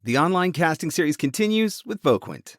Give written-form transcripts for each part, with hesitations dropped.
The online casting series continues with Voquent.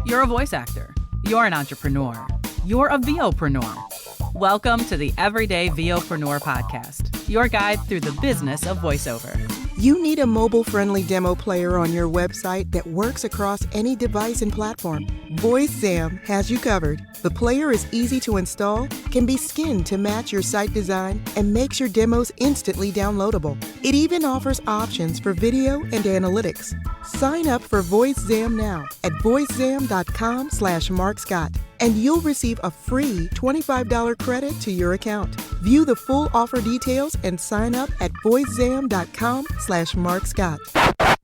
You're a voice actor. You're an entrepreneur. You're a VOPRENEUR. Welcome to the Everyday VOPRENEUR podcast, your guide through the business of voiceover. You need a mobile-friendly demo player on your website that works across any device and platform. VoiceZam has you covered. The player is easy to install, can be skinned to match your site design, and makes your demos instantly downloadable. It even offers options for video and analytics. Sign up for VoiceZam now at voicezam.com/Marc Scott, and you'll receive a free $25 credit to your account. View the full offer details and sign up at voicezam.com/Marc Scott.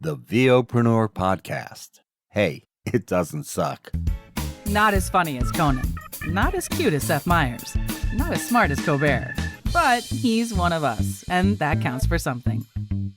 The VOPRENEUR podcast. Hey, it doesn't suck. Not as funny as Conan, not as cute as Seth Meyers, not as smart as Colbert, but he's one of us, and that counts for something.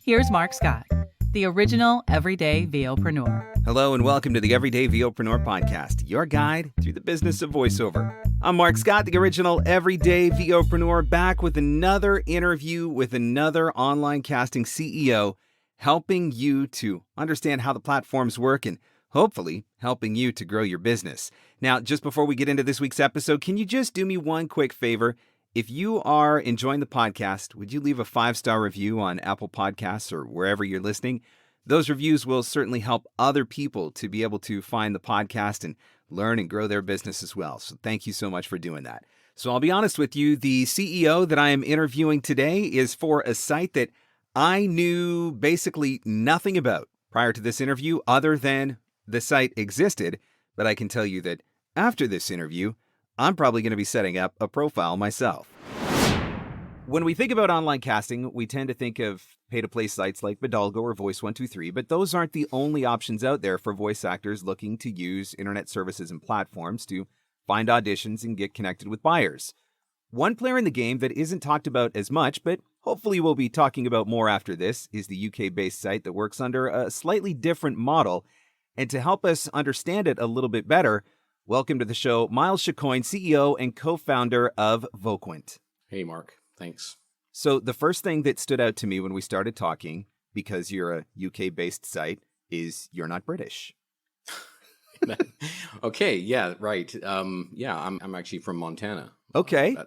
Here's Marc Scott, the original Everyday VOPRENEUR. Hello and welcome to the Everyday VOPRENEUR podcast, your guide through the business of voiceover. I'm Marc Scott, the original Everyday VOPRENEUR, back with another interview with another online casting CEO, helping you to understand how the platforms work and hopefully helping you to grow your business. Now, just before we get into this week's episode, can you just do me one quick favor? If you are enjoying the podcast, would you leave a 5-star review on Apple Podcasts or wherever you're listening? Those reviews will certainly help other people to be able to find the podcast and learn and grow their business as well. So thank you so much for doing that. So I'll be honest with you, the CEO that I am interviewing today is for a site that I knew basically nothing about prior to this interview other than the site existed. But I can tell you that after this interview, I'm probably going to be setting up a profile myself. When we think about online casting, we tend to think of pay-to-play sites like Bidalgo or Voice123, but those aren't the only options out there for voice actors looking to use internet services and platforms to find auditions and get connected with buyers. One player in the game that isn't talked about as much, but hopefully we'll be talking about more after this, is the UK-based site that works under a slightly different model. And to help us understand it a little bit better, welcome to the show, Miles Chicoine, CEO and co-founder of Voquent. Hey, Mark. Thanks. So the first thing that stood out to me when we started talking, because you're a UK-based site, is you're not British. Okay. Yeah. Right. I'm actually from Montana. Okay.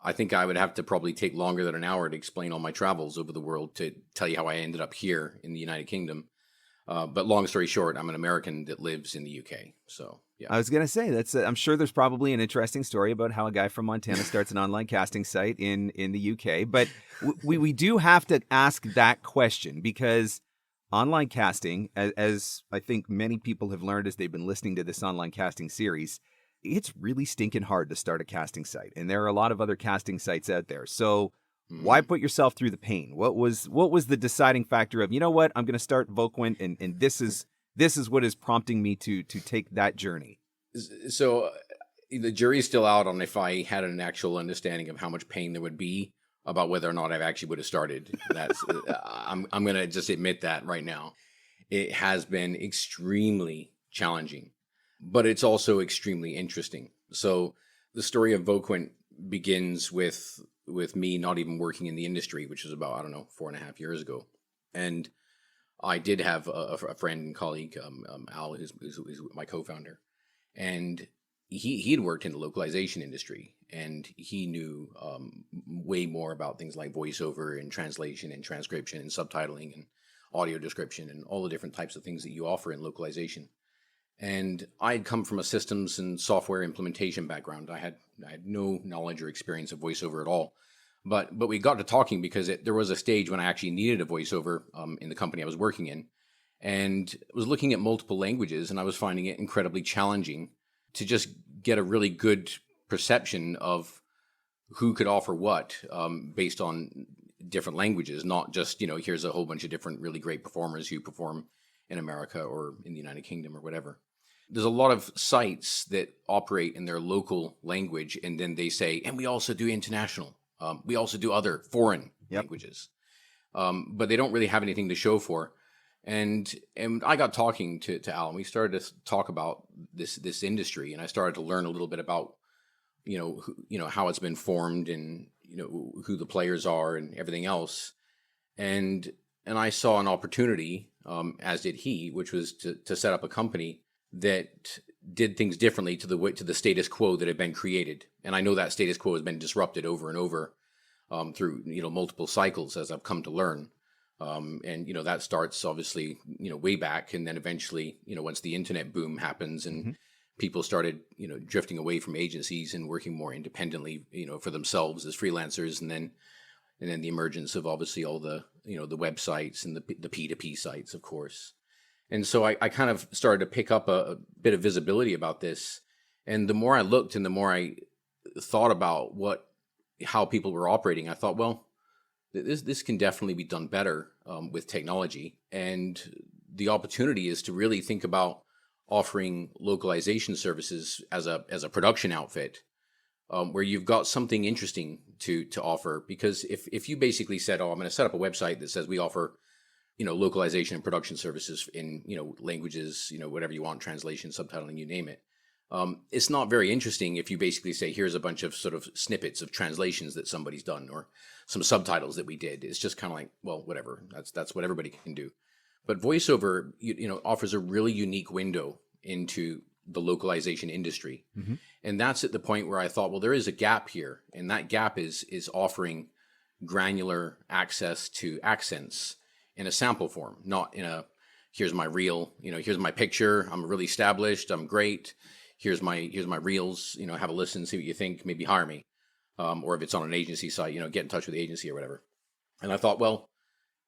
I think I would have to probably take longer than an hour to explain all my travels over the world to tell you how I ended up here in the United Kingdom. But long story short, I'm an American that lives in the UK. So, yeah. I was going to say, I'm sure there's probably an interesting story about how a guy from Montana starts an online casting site in the UK. But we do have to ask that question because online casting, as I think many people have learned as they've been listening to this online casting series, it's really stinking hard to start a casting site. And there are a lot of other casting sites out there. So why put yourself through the pain? What was the deciding factor of, you know what, I'm going to start Voquent and this is what is prompting me to take that journey? So the jury's still out on if I had an actual understanding of how much pain there would be about whether or not I actually would have started. That's I'm going to just admit that right now. It has been extremely challenging, but it's also extremely interesting. So the story of Voquent begins with me not even working in the industry, which was about, 4.5 years ago. And I did have a friend and colleague, Al, who's my co-founder. And he had worked in the localization industry, and he knew way more about things like voiceover and translation and transcription and subtitling and audio description and all the different types of things that you offer in localization. And I had come from a systems and software implementation background. I had no knowledge or experience of voiceover at all. But we got to talking because there was a stage when I actually needed a voiceover in the company I was working in, and was looking at multiple languages, and I was finding it incredibly challenging to just get a really good perception of who could offer what based on different languages, not just, here's a whole bunch of different really great performers who perform in America or in the United Kingdom or whatever. There's a lot of sites that operate in their local language, and then they say, and we also do international. We also do other foreign languages. But they don't really have anything to show for. And I got talking to Al, and we started to talk about this industry, and I started to learn a little bit about, how it's been formed and, who the players are and everything else. And and I saw an opportunity, as did he, which was to set up a company that did things differently to the status quo that had been created. And I know that status quo has been disrupted over and over through multiple cycles, as I've come to learn. And that starts obviously way back, and then eventually once the internet boom happens and people started drifting away from agencies and working more independently for themselves as freelancers, and then the emergence of obviously all the the websites and the P2P sites, of course. And so I kind of started to pick up a bit of visibility about this. And the more I looked and the more I thought about how people were operating, I thought, well, this can definitely be done better with technology. And the opportunity is to really think about offering localization services as a production outfit, where you've got something interesting to offer. Because if you basically said, oh, I'm going to set up a website that says we offer localization and production services in languages, whatever you want, translation, subtitling, you name it. It's not very interesting if you basically say, here's a bunch of sort of snippets of translations that somebody's done or some subtitles that we did. It's just kind of like, well, whatever. That's what everybody can do. But voiceover, offers a really unique window into the localization industry. And that's at the point where I thought, well, there is a gap here. And that gap is offering granular access to accents in a sample form, not in a, here's my reel, here's my picture. I'm really established. I'm great. Here's my reels, have a listen, see what you think, maybe hire me. Or if it's on an agency site, get in touch with the agency or whatever. And I thought, well,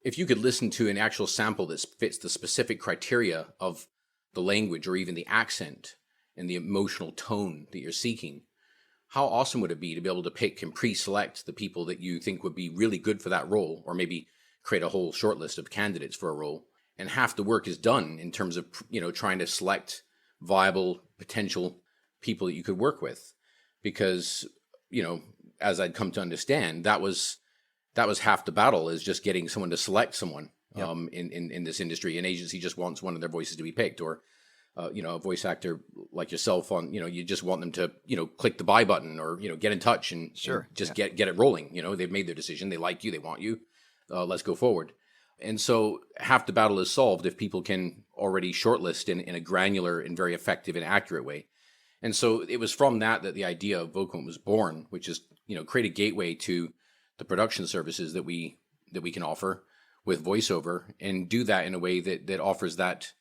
if you could listen to an actual sample that fits the specific criteria of the language or even the accent and the emotional tone that you're seeking, how awesome would it be to be able to pick and pre-select the people that you think would be really good for that role, or maybe create a whole short list of candidates for a role, and half the work is done in terms of trying to select viable potential people that you could work with. Because as I'd come to understand, that was half the battle, is just getting someone to select someone. Yep. In this industry. An agency just wants one of their voices to be picked, or a voice actor like yourself on you just want them to click the buy button, or get in touch and just get it rolling. They've made their decision, they like you, they want you, let's go forward. And so half the battle is solved if people can already shortlist in a granular and very effective and accurate way. And so it was from that the idea of Voquent was born, which is create a gateway to the production services that we can offer with voiceover, and do that in a way that offers that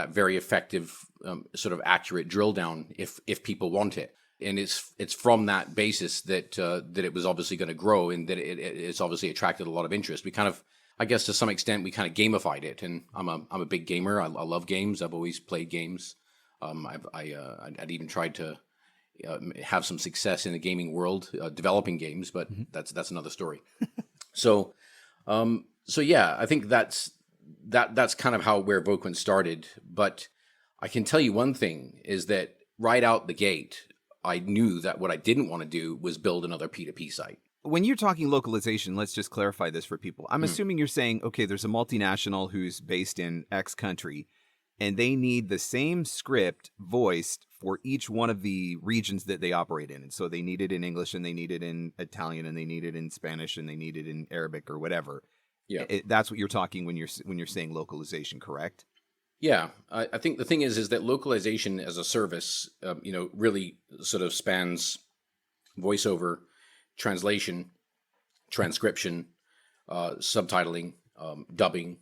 very effective sort of accurate drill down if people want it. And it's from that basis that it was obviously going to grow, and that it's obviously attracted a lot of interest. We kind of, I guess to some extent, we kind of gamified it. And I'm a big gamer. I love games. I've always played games. I'd even tried to have some success in the gaming world developing games, but that's another story. So yeah, I think that's kind of where Voquent started. But I can tell you one thing is that right out the gate, I knew that what I didn't want to do was build another P2P site. When you're talking localization, let's just clarify this for people. I'm assuming you're saying, okay, there's a multinational who's based in X country, and they need the same script voiced for each one of the regions that they operate in. And so they need it in English, and they need it in Italian, and they need it in Spanish, and they need it in Arabic or whatever. Yeah, that's what you're talking when you're saying localization, correct? Yeah, I think the thing is that localization as a service, really sort of spans voiceover, translation, transcription, subtitling, dubbing,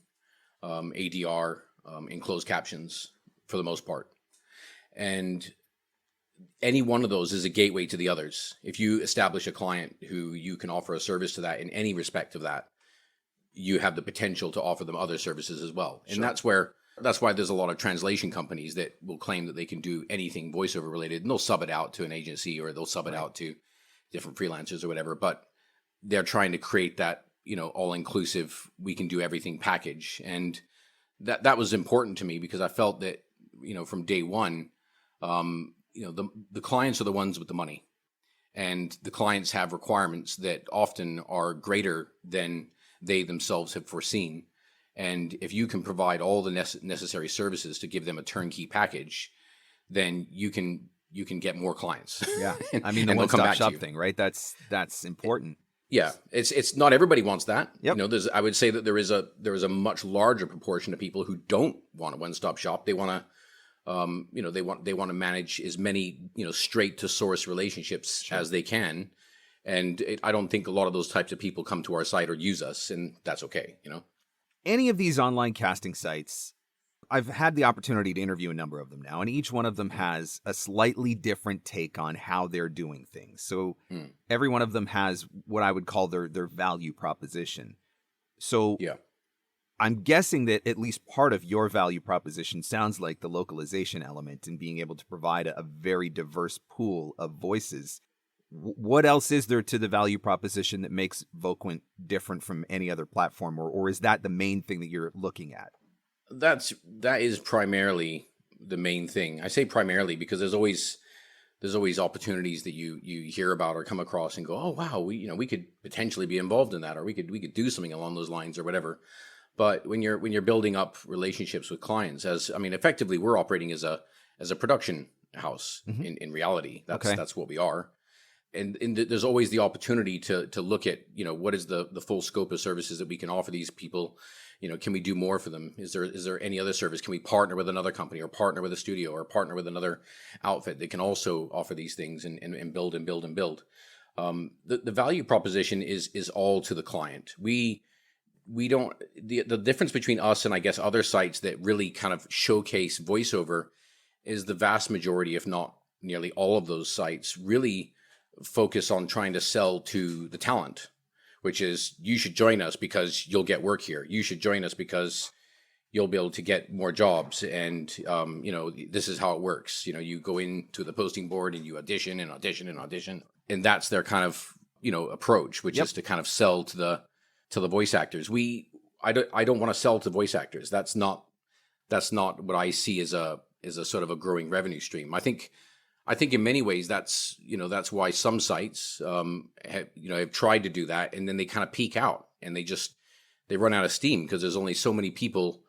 ADR, and closed captions for the most part. And any one of those is a gateway to the others. If you establish a client who you can offer a service to that in any respect of that, you have the potential to offer them other services as well. And that's why there's a lot of translation companies that will claim that they can do anything voiceover related, and they'll sub it out to an agency, or they'll sub it out to different freelancers or whatever. But they're trying to create that, all-inclusive, we can do everything package. And that was important to me, because I felt that, from day one, the clients are the ones with the money, and the clients have requirements that often are greater than they themselves have foreseen. And if you can provide all the necessary services to give them a turnkey package, then you can get more clients. Yeah, I mean, the one-stop shop thing, right? That's important. Yeah, it's not everybody wants that. Yep. I would say that there is a much larger proportion of people who don't want a one-stop shop. They want to, they want to manage as many, straight to source relationships as they can. And I don't think a lot of those types of people come to our site or use us, and that's okay. Any of these online casting sites, I've had the opportunity to interview a number of them now, and each one of them has a slightly different take on how they're doing things. So every one of them has what I would call their value proposition. So yeah. I'm guessing that at least part of your value proposition sounds like the localization element and being able to provide a very diverse pool of voices. What else is there to the value proposition that makes Voquent different from any other platform, or is that the main thing that you're looking at? That is primarily the main thing. I say primarily because there's always opportunities that you hear about or come across and go, oh wow, we could potentially be involved in that, or we could do something along those lines or whatever. But when you're building up relationships with clients, effectively we're operating as a production house in reality. That's what we are. And there's always the opportunity to look at, what is the full scope of services that we can offer these people. Can we do more for them? Is there any other service? Can we partner with another company, or partner with a studio, or partner with another outfit that can also offer these things and build and build and build? The value proposition is all to the client. We don't, the difference between us and I guess other sites that really kind of showcase voiceover is the vast majority, if not nearly all of those sites, really focus on trying to sell to the talent, which is, you should join us because you'll get work here. You should join us because you'll be able to get more jobs. And, this is how it works. You go into the posting board and you audition and audition and audition. And that's their kind of, approach, which is to kind of sell to the voice actors. I don't want to sell to voice actors. That's not what I see as a sort of a growing revenue stream. I think in many ways that's why some sites have tried to do that, and then they kind of peak out and they run out of steam because there's only so many people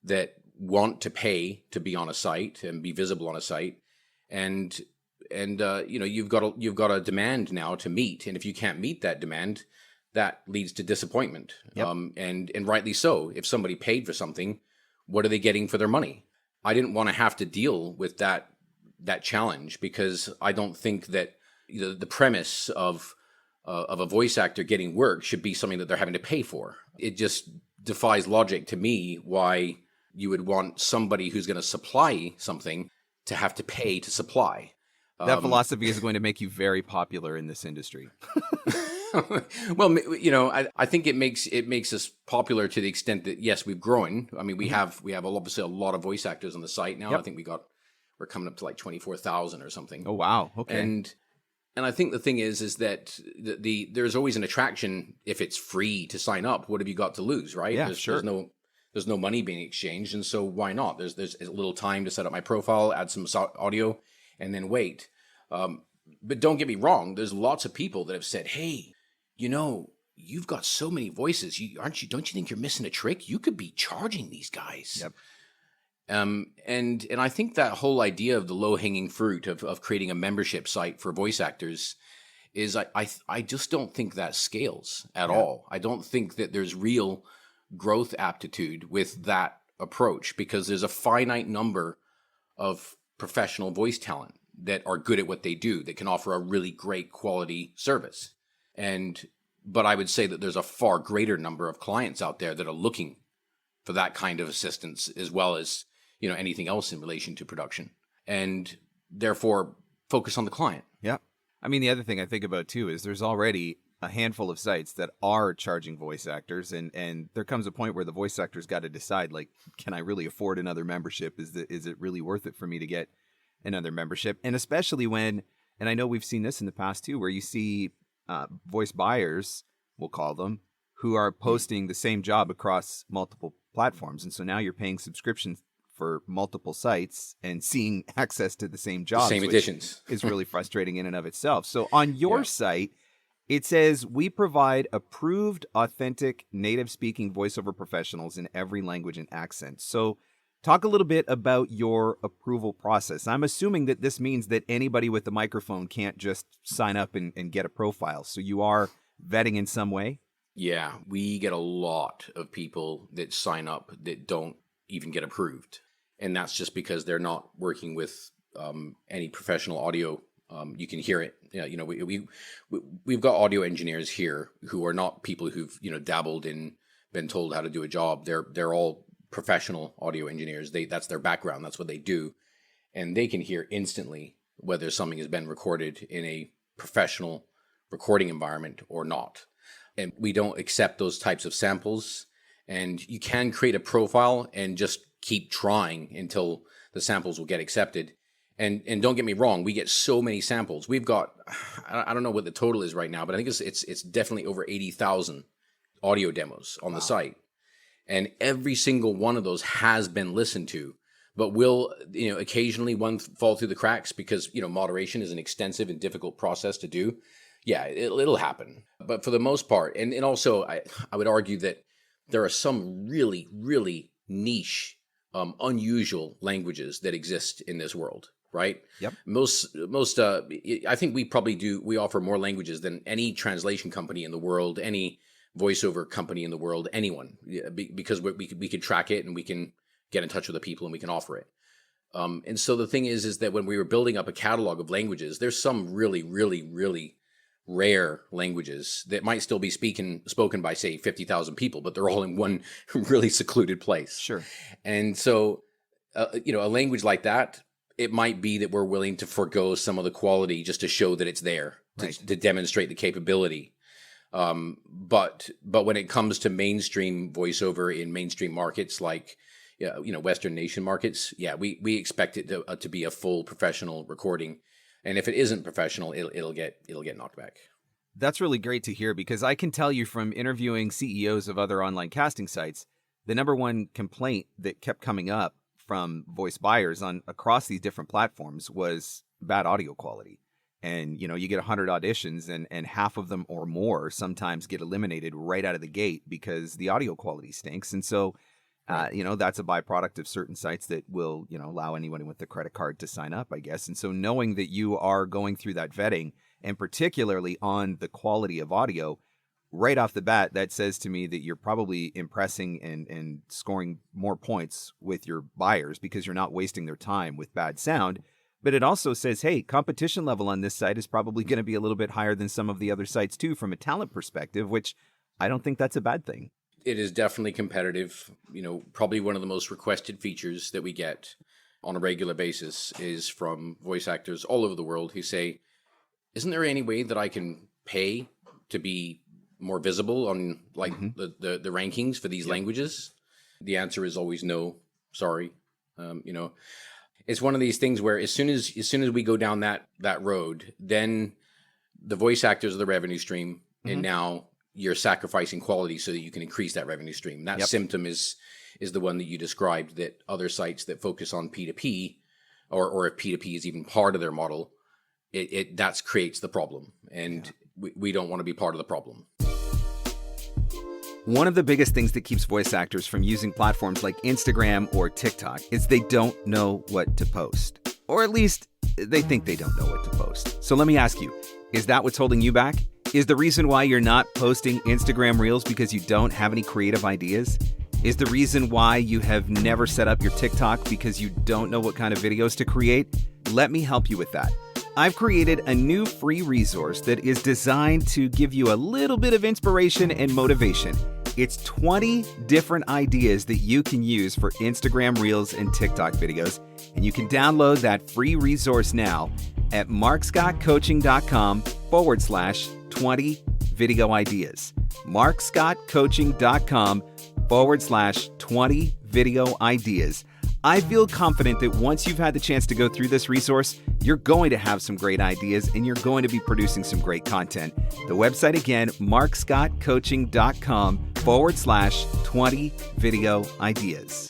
that want to pay to be on a site and be visible on a site, and you've got a demand now to meet, and if you can't meet that demand, that leads to disappointment. Yep. And rightly so. If somebody paid for something, what are they getting for their money? I didn't want to have to deal with that challenge, because I don't think that the premise of a voice actor getting work should be something that they're having to pay for. It just defies logic to me why you would want somebody who's going to supply something to have to pay to supply. That philosophy is going to make you very popular in this industry. Well, I think it makes us popular to the extent that, yes, we've grown. I mean, we have obviously a lot of voice actors on the site now. Yep. I think we're coming up to like 24,000 or something. Oh, wow. Okay. And I think the thing is that there's always an attraction if it's free to sign up. What have you got to lose, right? Yeah, sure. There's no money being exchanged, and so why not? There's a little time to set up my profile, add some audio, and then wait. But don't get me wrong. There's lots of people that have said, "Hey, you've got so many voices. Don't you think you're missing a trick? You could be charging these guys." Yep. And I think that whole idea of the low-hanging fruit of creating a membership site for voice actors is I just don't think that scales at all. I don't think that there's real growth aptitude with that approach, because there's a finite number of professional voice talent that are good at what they do, that can offer a really great quality service. But I would say that there's a far greater number of clients out there that are looking for that kind of assistance, as well as anything else in relation to production, and therefore focus on the client. Yeah. I mean, the other thing I think about too is there's already a handful of sites that are charging voice actors, and there comes a point where the voice actor's got to decide, like, can I really afford another membership? Is it really worth it for me to get another membership? And especially when, and I know we've seen this in the past too, where you see voice buyers, we'll call them, who are posting the same job across multiple platforms. And so now you're paying subscriptions for multiple sites and seeing access to the same jobs. Same editions. Is really frustrating in and of itself. So on your site, it says, we provide approved, authentic, native-speaking voiceover professionals in every language and accent. So talk a little bit about your approval process. I'm assuming that this means that anybody with a microphone can't just sign up and get a profile. So you are vetting in some way? Yeah, we get a lot of people that sign up that don't even get approved. And that's just because they're not working with any professional audio. You can hear it. Yeah, we've got audio engineers here who are not people who've dabbled in, been told how to do a job. They're all professional audio engineers. That's their background. That's what they do, and they can hear instantly whether something has been recorded in a professional recording environment or not. And we don't accept those types of samples. And you can create a profile and just keep trying until the samples will get accepted. And don't get me wrong, we get so many samples. We've got, I don't know what the total is right now, but I think it's definitely over 80,000 audio demos on the site. And every single one of those has been listened to. But will, occasionally one fall through the cracks because, moderation is an extensive and difficult process to do. Yeah, it'll happen. But for the most part, and also I would argue that there are some really, really niche, unusual languages that exist in this world, right? Yep. Most, I think we offer more languages than any translation company in the world, any voiceover company in the world, anyone, because we can track it and we can get in touch with the people and we can offer it. And so the thing is that when we were building up a catalog of languages, there's some really, really, really rare languages that might still be spoken by, say, 50,000 people, but they're all in one really secluded place. Sure. And so, a language like that, it might be that we're willing to forego some of the quality just to show that it's there, to demonstrate the capability. But when it comes to mainstream voiceover in mainstream markets like, Western nation markets, we expect it to be a full professional recording. And if it isn't professional, it'll get knocked back. That's really great to hear, because I can tell you from interviewing CEOs of other online casting sites, the number one complaint that kept coming up from voice buyers across these different platforms was bad audio quality. And, you get 100 auditions and half of them or more sometimes get eliminated right out of the gate because the audio quality stinks. And so, that's a byproduct of certain sites that will, allow anyone with a credit card to sign up, I guess. And so knowing that you are going through that vetting, and particularly on the quality of audio, right off the bat, that says to me that you're probably impressing and scoring more points with your buyers because you're not wasting their time with bad sound. But it also says, hey, competition level on this site is probably going to be a little bit higher than some of the other sites too, from a talent perspective, which I don't think that's a bad thing. It is definitely competitive. Probably one of the most requested features that we get on a regular basis is from voice actors all over the world who say, isn't there any way that I can pay to be more visible on the rankings for these languages? The answer is always no. Sorry. It's one of these things where as soon as we go down that road, then the voice actors are the revenue stream, and now you're sacrificing quality so that you can increase that revenue stream. That symptom is the one that you described, that other sites that focus on P2P, or if P2P is even part of their model, that creates the problem. And we don't want to be part of the problem. One of the biggest things that keeps voice actors from using platforms like Instagram or TikTok is they don't know what to post. Or at least they think they don't know what to post. So let me ask you, is that what's holding you back? Is the reason why you're not posting Instagram Reels because you don't have any creative ideas? Is the reason why you have never set up your TikTok because you don't know what kind of videos to create? Let me help you with that. I've created a new free resource that is designed to give you a little bit of inspiration and motivation. It's 20 different ideas that you can use for Instagram Reels and TikTok videos, and you can download that free resource now at markscottcoaching.com/20 video ideas. markscottcoaching.com/20 video ideas. I feel confident that once you've had the chance to go through this resource, you're going to have some great ideas and you're going to be producing some great content. The website again, markscottcoaching.com/20 video ideas.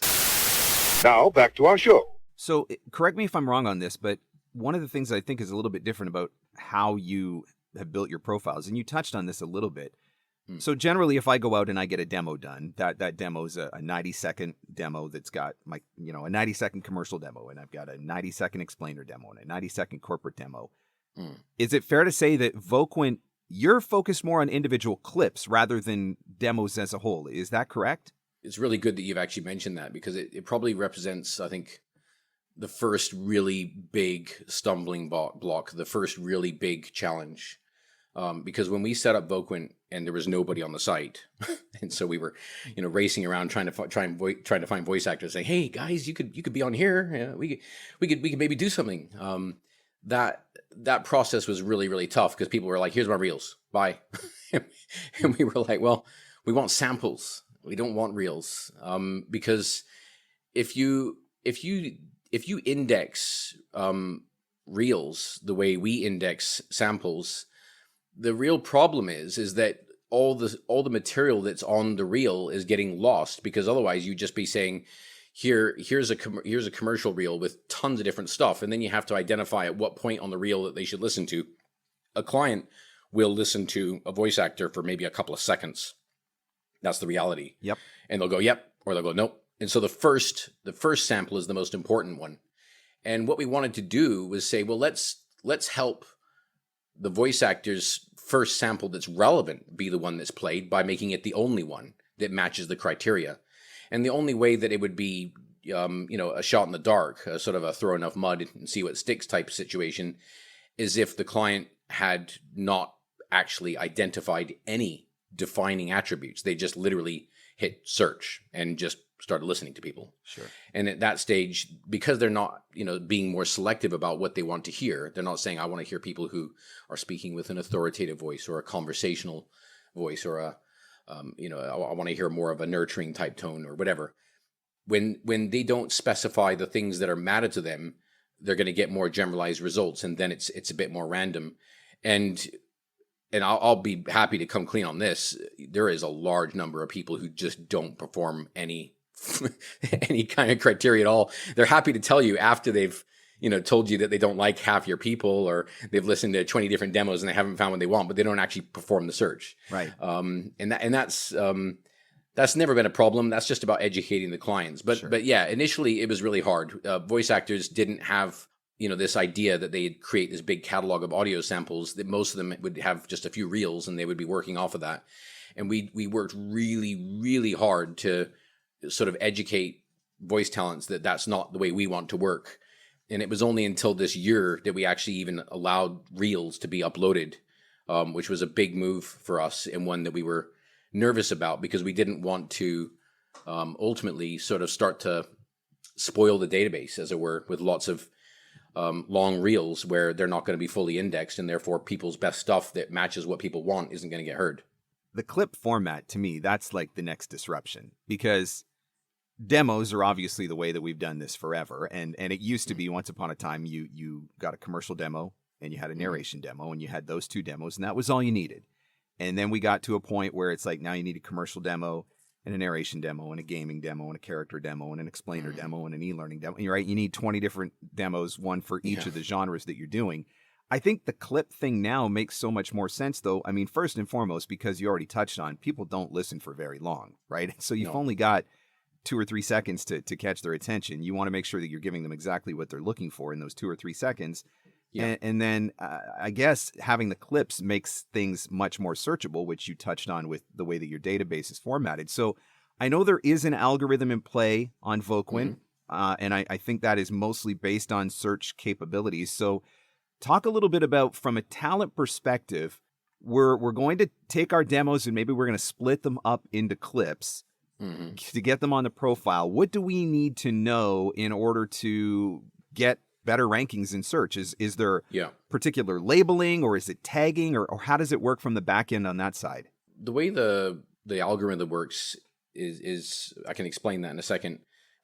Now back to our show. So correct me if I'm wrong on this, but one of the things I think is a little bit different about how you have built your profiles, and you touched on this a little bit. So generally, if I go out and I get a demo done, that demo is a 90-second demo that's got a 90-second commercial demo, and I've got a 90-second explainer demo and a 90-second corporate demo. Is it fair to say that Voquent you're focused more on individual clips rather than demos as a whole. Is that correct? It's really good that you've actually mentioned that, because it probably represents, I think, the first really big stumbling block, the first really big challenge. Because when we set up Voquent and there was nobody on the site, and so we were, racing around trying to find voice actors, saying, "Hey guys, you could be on here. Yeah, we could maybe do something." That process was really, really tough, because people were like, "Here's my reels, bye," and we were like, "Well, we want samples. We don't want reels." Because if you index reels the way we index samples, the real problem is that all the material that's on the reel is getting lost, because otherwise you'd just be saying, here's a commercial reel with tons of different stuff, and then you have to identify at what point on the reel that they should listen to. A client will listen to a voice actor for maybe a couple of seconds. That's the reality. Yep. And they'll go, yep, or they'll go, nope. And so the first sample is the most important one. And what we wanted to do was say, well, let's help the voice actor's first sample that's relevant be the one that's played by making it the only one that matches the criteria. And the only way that it would be, a shot in the dark, a sort of a throw enough mud and see what sticks type situation, is if the client had not actually identified any defining attributes. They just literally hit search and just started listening to people. Sure. And at that stage, because they're not, being more selective about what they want to hear, they're not saying, I want to hear people who are speaking with an authoritative voice or a conversational voice, or I want to hear more of a nurturing type tone or whatever. When they don't specify the things that are matter to them, they're going to get more generalized results, and then it's a bit more random. And I'll be happy to come clean on this. There is a large number of people who just don't perform any kind of criteria at all. They're happy to tell you after they've, told you that they don't like half your people, or they've listened to 20 different demos and they haven't found what they want, but they don't actually perform the search. Right. That's never been a problem. That's just about educating the clients. But Sure. but yeah, initially it was really hard. Voice actors didn't have this idea that they'd create this big catalog of audio samples, that most of them would have just a few reels and they would be working off of that. And we worked really, really hard to sort of educate voice talents that that's not the way we want to work. And it was only until this year that we actually even allowed reels to be uploaded, which was a big move for us, and one that we were nervous about, because we didn't want to ultimately sort of start to spoil the database, as it were, with lots of long reels where they're not going to be fully indexed, and therefore people's best stuff that matches what people want isn't going to get heard. The clip format, to me, that's like the next disruption, because demos are obviously the way that we've done this forever. And it used to be, once upon a time, you got a commercial demo and you had a narration demo, and you had those two demos, and that was all you needed. And then we got to a point where it's like, now you need a commercial demo and a narration demo and a gaming demo and a character demo and an explainer demo and an e-learning demo. You're right. You need 20 different demos, one for each of the genres that you're doing. I think the clip thing now makes so much more sense, though. I mean, first and foremost, because you already touched on, people don't listen for very long, right? So you've only got 2 or 3 seconds to catch their attention. You want to make sure that you're giving them exactly what they're looking for in those 2 or 3 seconds. Yeah. And then I guess having the clips makes things much more searchable, which you touched on with the way that your database is formatted. So I know there is an algorithm in play on Voquent, and I think that is mostly based on search capabilities. So talk a little bit about, from a talent perspective, we're going to take our demos and maybe we're going to split them up into clips to get them on the profile. What do we need to know in order to get better rankings in search? Is there particular labeling, or is it tagging, or how does it work from the back end on that side? The way the algorithm works is I can explain that in a second.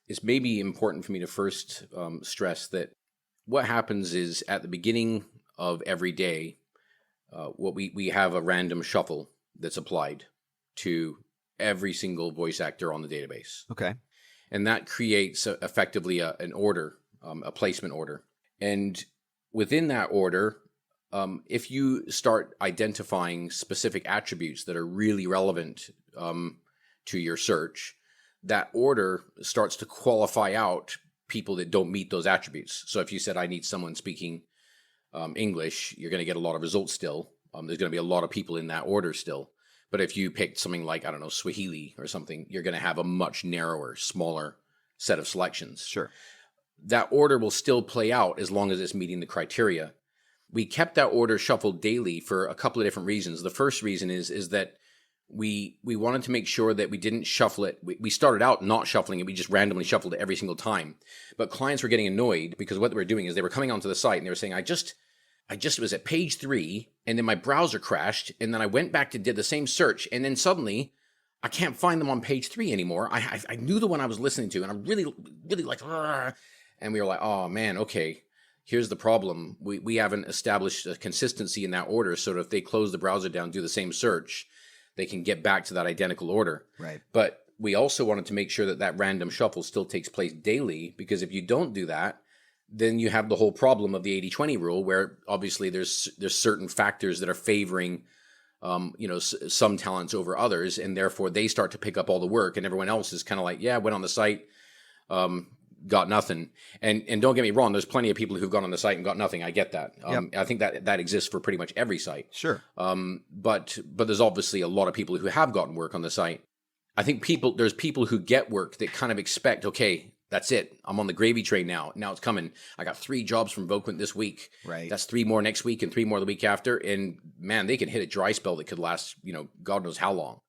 It's maybe important for me to first stress that what happens is, at the beginning of every day, what we have a random shuffle that's applied to every single voice actor on the database. Okay. And that creates effectively an order, a placement order. And within that order, if you start identifying specific attributes that are really relevant to your search, that order starts to qualify out people that don't meet those attributes. So if you said, I need someone speaking English, you're going to get a lot of results still. There's going to be a lot of people in that order still. But if you picked something like, I don't know, Swahili or something, you're going to have a much narrower, smaller set of selections. Sure. That order will still play out as long as it's meeting the criteria. We kept that order shuffled daily for a couple of different reasons. The first reason is that we wanted to make sure that we didn't shuffle it. We started out not shuffling it. We just randomly shuffled it every single time. But clients were getting annoyed because what they were doing is they were coming onto the site and they were saying, I just was at page 3 and then my browser crashed and then I went back to did the same search and then suddenly I can't find them on page 3 anymore. I knew the one I was listening to and I'm really, really like, "Argh." And we were like, oh man, okay, here's the problem. We haven't established a consistency in that order. So that if they close the browser down, do the same search, they can get back to that identical order. Right. But we also wanted to make sure that that random shuffle still takes place daily, because if you don't do that, then you have the whole problem of the 80-20 rule, where obviously there's certain factors that are favoring some talents over others, and therefore they start to pick up all the work, and everyone else is kind of like, yeah, went on the site, got nothing. And don't get me wrong, there's plenty of people who've gone on the site and got nothing. I get that. I think that exists for pretty much every site. Sure. But there's obviously a lot of people who have gotten work on the site. I think there's people who get work that kind of expect, okay, that's it. I'm on the gravy train now. Now it's coming. I got 3 jobs from Voquent this week. Right. That's 3 more next week and 3 more the week after. And man, they can hit a dry spell that could last, God knows how long.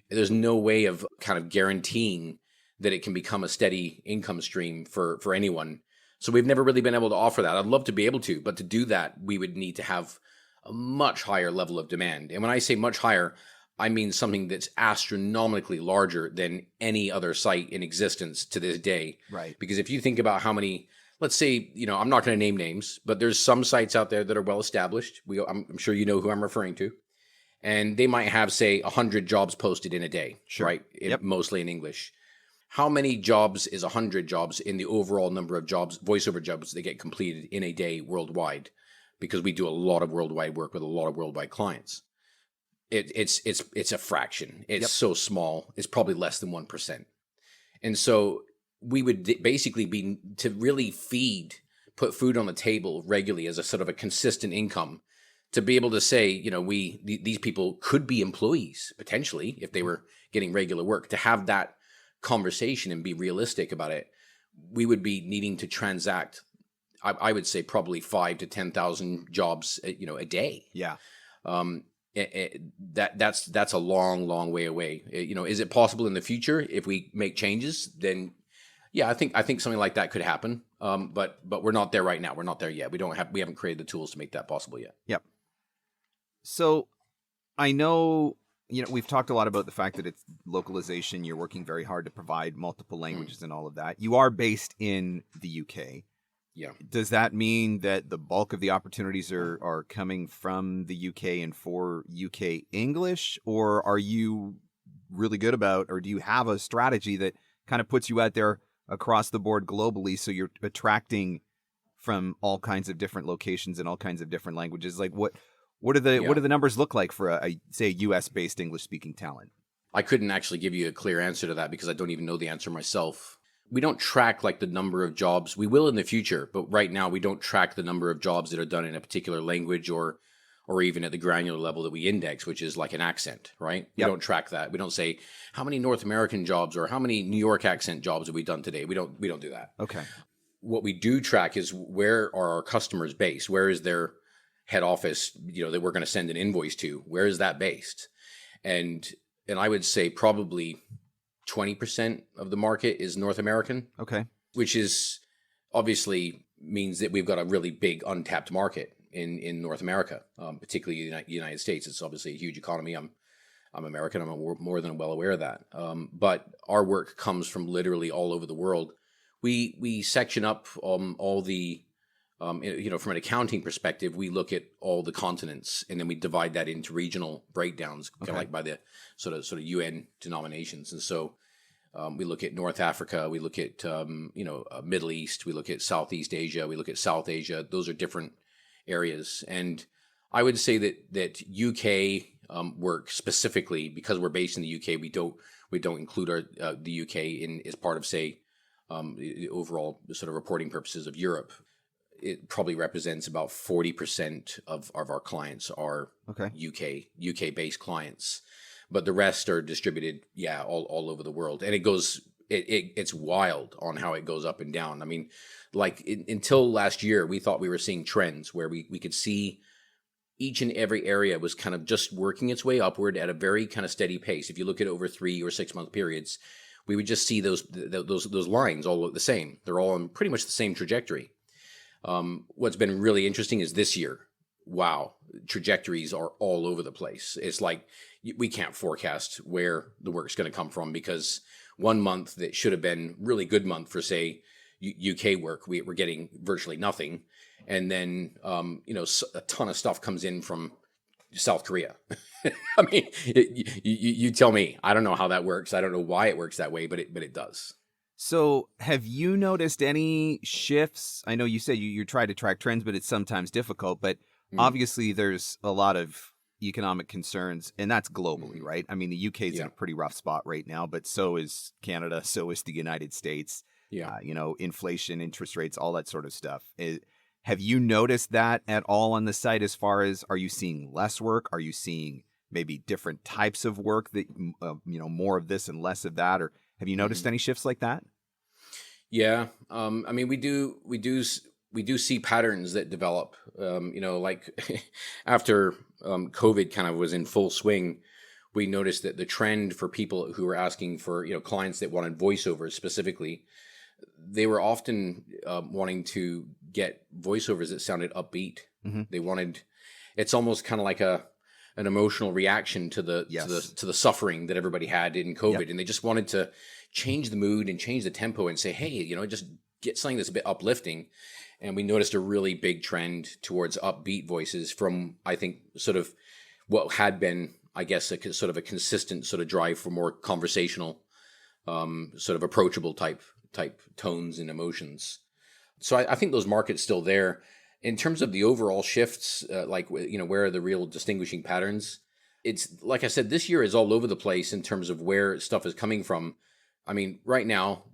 There's no way of kind of guaranteeing that it can become a steady income stream for anyone. So we've never really been able to offer that. I'd love to be able to, but to do that, we would need to have a much higher level of demand. And when I say much higher, I mean something that's astronomically larger than any other site in existence to this day. Right. Because if you think about how many, let's say, I'm not going to name names, but there's some sites out there that are well established. I'm sure you know who I'm referring to. And they might have, say, 100 jobs posted in a day, Sure. right? Yep. Mostly in English. How many jobs is 100 jobs in the overall number of jobs, voiceover jobs that get completed in a day worldwide? Because we do a lot of worldwide work with a lot of worldwide clients. It's a fraction. It's so small. It's probably less than 1%. And so we would basically be to really put food on the table regularly as a sort of a consistent income, to be able to say, these people could be employees potentially if they were getting regular work. To have that conversation and be realistic about it, we would be needing to transact, I would say, probably 5,000 to 10,000 jobs, a day. Yeah. That's a long way away. Is it possible in the future if we make changes? Then, yeah, I think something like that could happen. But we're not there right now. We're not there yet. We haven't created the tools to make that possible yet. Yep. So I know, we've talked a lot about the fact that it's localization. You're working very hard to provide multiple languages and all of that. You are based in the UK. Yeah. Does that mean that the bulk of the opportunities are coming from the UK and for UK English? Or are you really good about, or do you have a strategy that kind of puts you out there across the board globally, so you're attracting from all kinds of different locations and all kinds of different languages? Like what do the numbers look like for a say US based English speaking talent? I couldn't actually give you a clear answer to that because I don't even know the answer myself. We don't track like the number of jobs. We will in the future, but right now we don't track the number of jobs that are done in a particular language or even at the granular level that we index, which is like an accent, right? Yep. We don't track that. We don't say how many North American jobs or how many New York accent jobs have we done today. We don't do that. Okay. What we do track is where are our customers based? Where is their head office, that we're going to send an invoice to? Where is that based? And I would say probably 20% of the market is North American. Okay. Which is obviously means that we've got a really big untapped market in North America, particularly the United States. It's obviously a huge economy. I'm American. I'm more than well aware of that. But our work comes from literally all over the world. We section up all the, from an accounting perspective, we look at all the continents and then we divide that into regional breakdowns, kind of like by the sort of UN denominations. And so we look at North Africa, we look at Middle East, we look at Southeast Asia, we look at South Asia. Those are different areas. And I would say that UK work specifically, because we're based in the UK, we don't include the UK as part of, say, the overall sort of reporting purposes of Europe. it probably represents about 40% of our clients are Okay. UK based clients, but the rest are distributed, all over the world. And it's wild on how it goes up and down. I mean, until last year, we thought we were seeing trends where we could see each and every area was kind of just working its way upward at a very kind of steady pace. If you look at over 3 or 6 month periods, we would just see those lines all look the same. They're all on pretty much the same trajectory. What's been really interesting is this year. Wow, trajectories are all over the place. It's like we can't forecast where the work's going to come from, because one month that should have been really good month for, say, UK work, we're getting virtually nothing. And then, a ton of stuff comes in from South Korea. I mean, you tell me. I don't know how that works. I don't know why it works that way, but it does. So have you noticed any shifts? I know you said you try to track trends, but it's sometimes difficult. But obviously there's a lot of economic concerns, and that's globally, right? I mean, the UK is in a pretty rough spot right now, but so is Canada, so is the United States. Yeah. Inflation, interest rates, all that sort of stuff. Have you noticed that at all on the site, as far as, are you seeing less work? Are you seeing maybe different types of work that, more of this and less of that? Or have you noticed any shifts like that? Yeah. I mean, we do see patterns that develop, like after COVID kind of was in full swing, we noticed that the trend for people who were asking for, clients that wanted voiceovers specifically, they were often wanting to get voiceovers that sounded upbeat. Mm-hmm. They wanted, it's almost kind of like an emotional reaction to the suffering that everybody had in COVID. Yep. And they just wanted to change the mood and change the tempo and say, hey, just get something that's a bit uplifting. And we noticed a really big trend towards upbeat voices from, I think, sort of what had been, I guess, a sort of a consistent sort of drive for more conversational, sort of approachable type tones and emotions. So I think those markets still there. In terms of the overall shifts, where are the real distinguishing patterns? It's like I said, this year is all over the place in terms of where stuff is coming from. I mean, right now,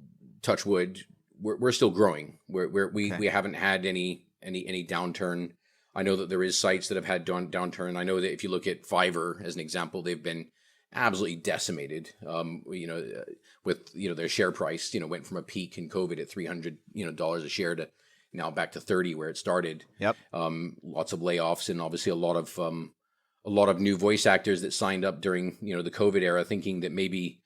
touch wood, we're still growing. We haven't had any downturn. I know that there is sites that have had downturn. I know that if you look at Fiverr as an example, they've been absolutely decimated. With their share price, went from a peak in COVID at $300 a share to now back to 30 where it started. Yep. Lots of layoffs, and obviously a lot of new voice actors that signed up during the COVID era, thinking that maybe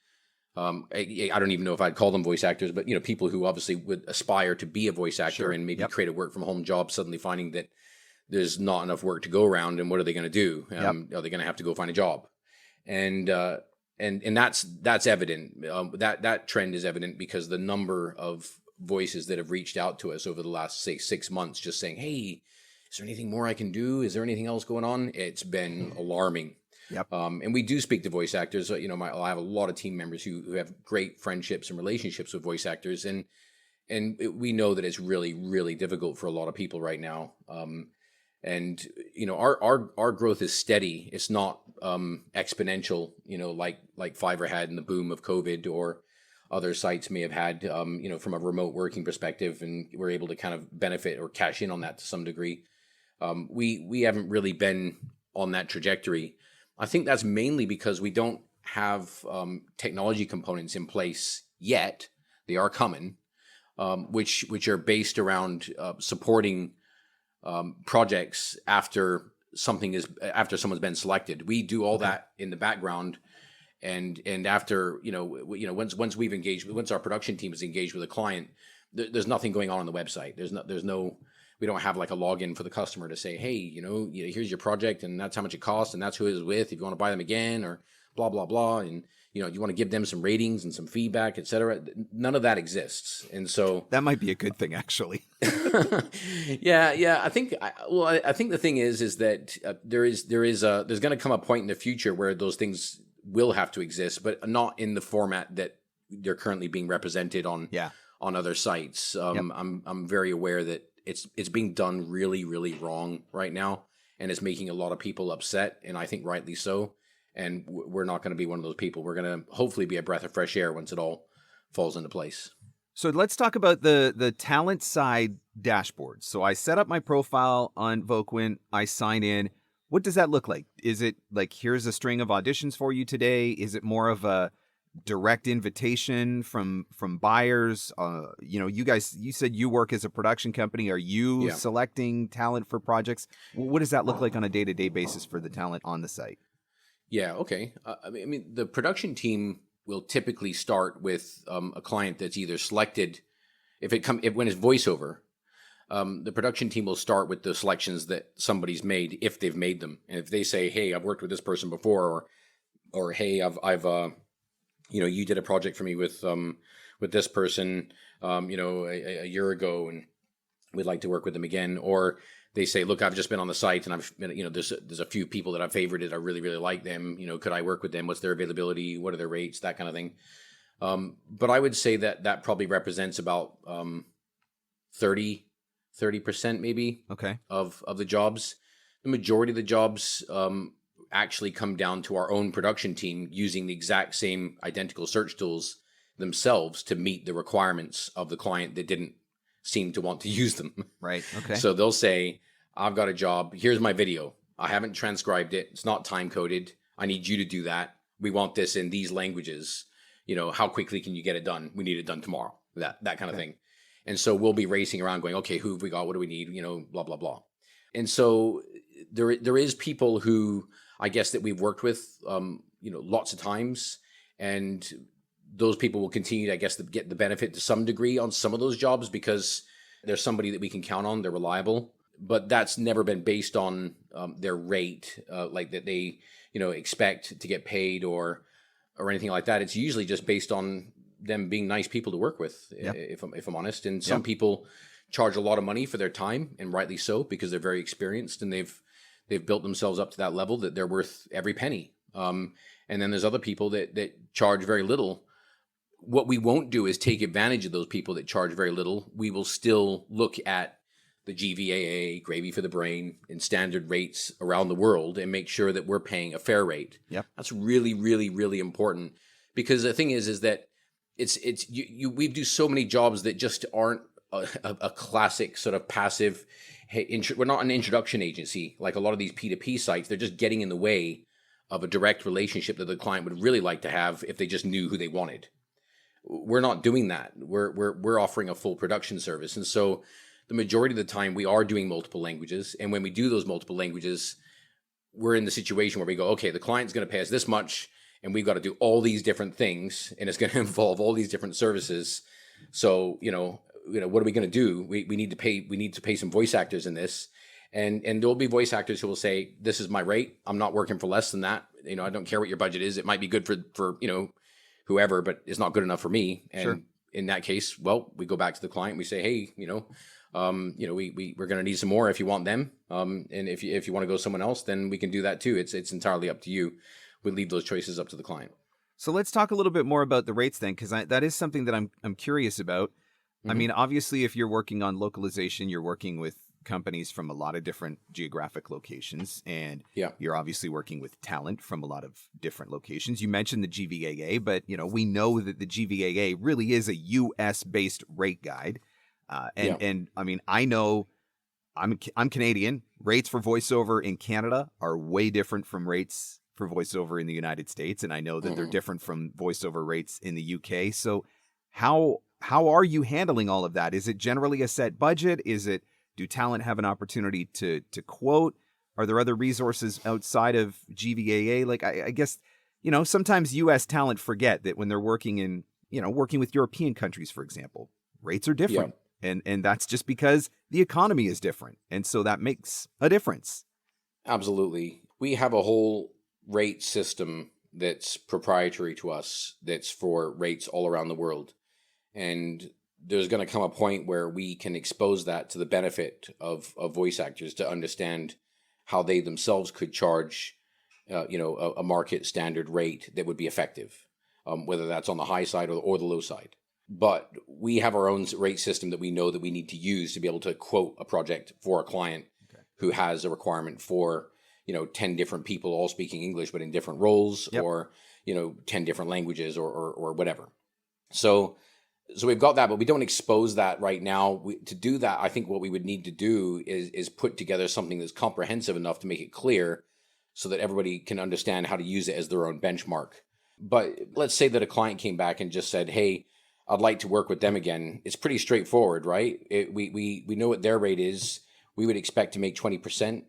I don't even know if I'd call them voice actors, but people who obviously would aspire to be a voice actor and maybe create a work from home job, suddenly finding that there's not enough work to go around, and what are they going to do? Are they going to have to go find a job? And that's evident. That trend is evident because the number of voices that have reached out to us over the last, say, 6 months, just saying, hey, is there anything more I can do? Is there anything else going on? It's been alarming. Yep. And we do speak to voice actors. I have a lot of team members who have great friendships and relationships with voice actors. And we know that it's really, really difficult for a lot of people right now. And our growth is steady. It's not exponential, like Fiverr had in the boom of COVID, or other sites may have had, from a remote working perspective, and we're able to kind of benefit or cash in on that to some degree. We haven't really been on that trajectory. I think that's mainly because we don't have technology components in place yet. They are coming, which are based around supporting projects after someone's been selected. We do all that in the background, and after once we've engaged, once our production team is engaged with a client, there's nothing going on the website. We don't have like a login for the customer to say, hey, here's your project and that's how much it costs and that's who it is with, if you want to buy them again, or blah blah blah, and you want to give them some ratings and some feedback, etc. None of that exists, and so that might be a good thing, actually. Yeah. I think the thing is that there's going to come a point in the future where those things will have to exist, but not in the format that they're currently being represented on other sites. I'm very aware that it's being done really, really wrong right now, and it's making a lot of people upset, and I think rightly so. And we're not going to be one of those people. We're going to hopefully be a breath of fresh air once it all falls into place. So let's talk about the talent side dashboard. So I set up my profile on Voquent. I sign in. What does that look like? Is it like, here's a string of auditions for you today? Is it more of a direct invitation from buyers? You said you work as a production company. Are you selecting talent for projects? What does that look like on a day-to-day basis for the talent on the site? Yeah. Okay. I mean, the production team will typically start with a client that's either selected. When it's voiceover, the production team will start with the selections that somebody's made, if they've made them. And if they say, "Hey, I've worked with this person before," or "Hey, I've you did a project for me with this person, a year ago, and we'd like to work with them again," or they say, "Look, I've just been on the site and I've been, there's a few people that I've favorited. I really, really like them. Could I work with them? What's their availability? What are their rates? That kind of thing." But I would say that probably represents about 30% maybe of the jobs. The majority of the jobs actually come down to our own production team using the exact same identical search tools themselves to meet the requirements of the client that didn't seem to want to use them. Right. Okay. So they'll say, "I've got a job. Here's my video. I haven't transcribed it. It's not time coded. I need you to do that. We want this in these languages. How quickly can you get it done? We need it done tomorrow." That kind of thing. And so we'll be racing around going, "Okay, who have we got? What do we need? Blah, blah, blah." And so there is people who I guess that we've worked with, lots of times, and those people will continue to, I guess, get the benefit to some degree on some of those jobs because there's somebody that we can count on. They're reliable, but that's never been based on their rate, like that they, expect to get paid or anything like that. It's usually just based on them being nice people to work with, if I'm honest. And some people charge a lot of money for their time, and rightly so, because they're very experienced and they've built themselves up to that level that they're worth every penny. And then there's other people that charge very little. What we won't do is take advantage of those people that charge very little. We will still look at the GVAA, Gravy for the Brain, and standard rates around the world and make sure that we're paying a fair rate. Yep. That's really, really, really important, because the thing is that we do so many jobs that just aren't a classic sort of passive. Hey, we're not an introduction agency like a lot of these P2P sites. They're just getting in the way of a direct relationship that the client would really like to have if they just knew who they wanted. We're not doing that. We're offering a full production service, and so the majority of the time we are doing multiple languages. And when we do those multiple languages, we're in the situation where we go, okay, the client's going to pay us this much, and we've got to do all these different things, and it's going to involve all these different services. So what are we going to do? We need to pay some voice actors in this, and there'll be voice actors who will say, "This is my rate. I'm not working for less than that. I don't care what your budget is. It might be good for whoever, but it's not good enough for me." And in that case, well, we go back to the client. We say, "Hey, we're going to need some more if you want them. And if you want to go someone else, then we can do that too. It's entirely up to you." We leave those choices up to the client. So let's talk a little bit more about the rates then, because that is something that I'm curious about. I mean, obviously, if you're working on localization, you're working with companies from a lot of different geographic locations, and you're obviously working with talent from a lot of different locations. You mentioned the GVAA, but we know that the GVAA really is a U.S.-based rate guide, and I mean, I know I'm Canadian. Rates for voiceover in Canada are way different from rates for voiceover in the United States, and I know that they're different from voiceover rates in the UK. So how are you handling all of that? Is it generally a set budget? Do talent have an opportunity to quote? Are there other resources outside of GVAA? Like I guess, sometimes US talent forget that when they're working with European countries, for example, rates are different. Yeah. And that's just because the economy is different. And so that makes a difference. Absolutely. We have a whole rate system that's proprietary to us, that's for rates all around the world. And there's going to come a point where we can expose that to the benefit of voice actors to understand how they themselves could charge, a market standard rate that would be effective, whether that's on the high side or the low side. But we have our own rate system that we know that we need to use to be able to quote a project for a client who has a requirement for, 10 different people all speaking English, but in different roles, or, 10 different languages or whatever. So So we've got that, but we don't expose that right now. To do that, I think what we would need to do is put together something that's comprehensive enough to make it clear so that everybody can understand how to use it as their own benchmark. But let's say that a client came back and just said, hey, I'd like to work with them again. It's pretty straightforward, right? We know what their rate is. We would expect to make 20%.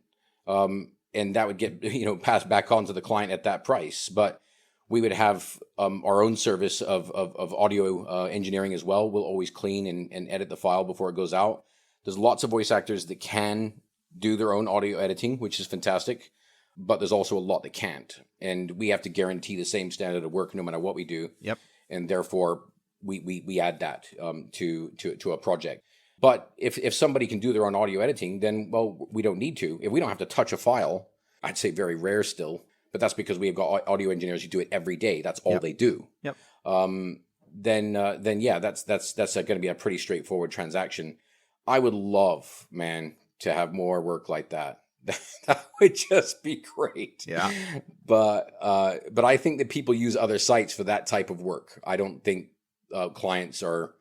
And that would get, passed back on to the client at that price. But we would have our own service of audio engineering as well. We'll always clean and edit the file before it goes out. There's lots of voice actors that can do their own audio editing, which is fantastic. But there's also a lot that can't. And we have to guarantee the same standard of work no matter what we do. Yep. And therefore, we add that to a project. But if somebody can do their own audio editing, then, well, we don't need to. If we don't have to touch a file, I'd say very rare still. But that's because we have got audio engineers who do it every day. That's all they do. Yep. Then yeah, that's going to be a pretty straightforward transaction. I would love, man, to have more work like that. That would just be great. Yeah. But I think that people use other sites for that type of work. I don't think clients are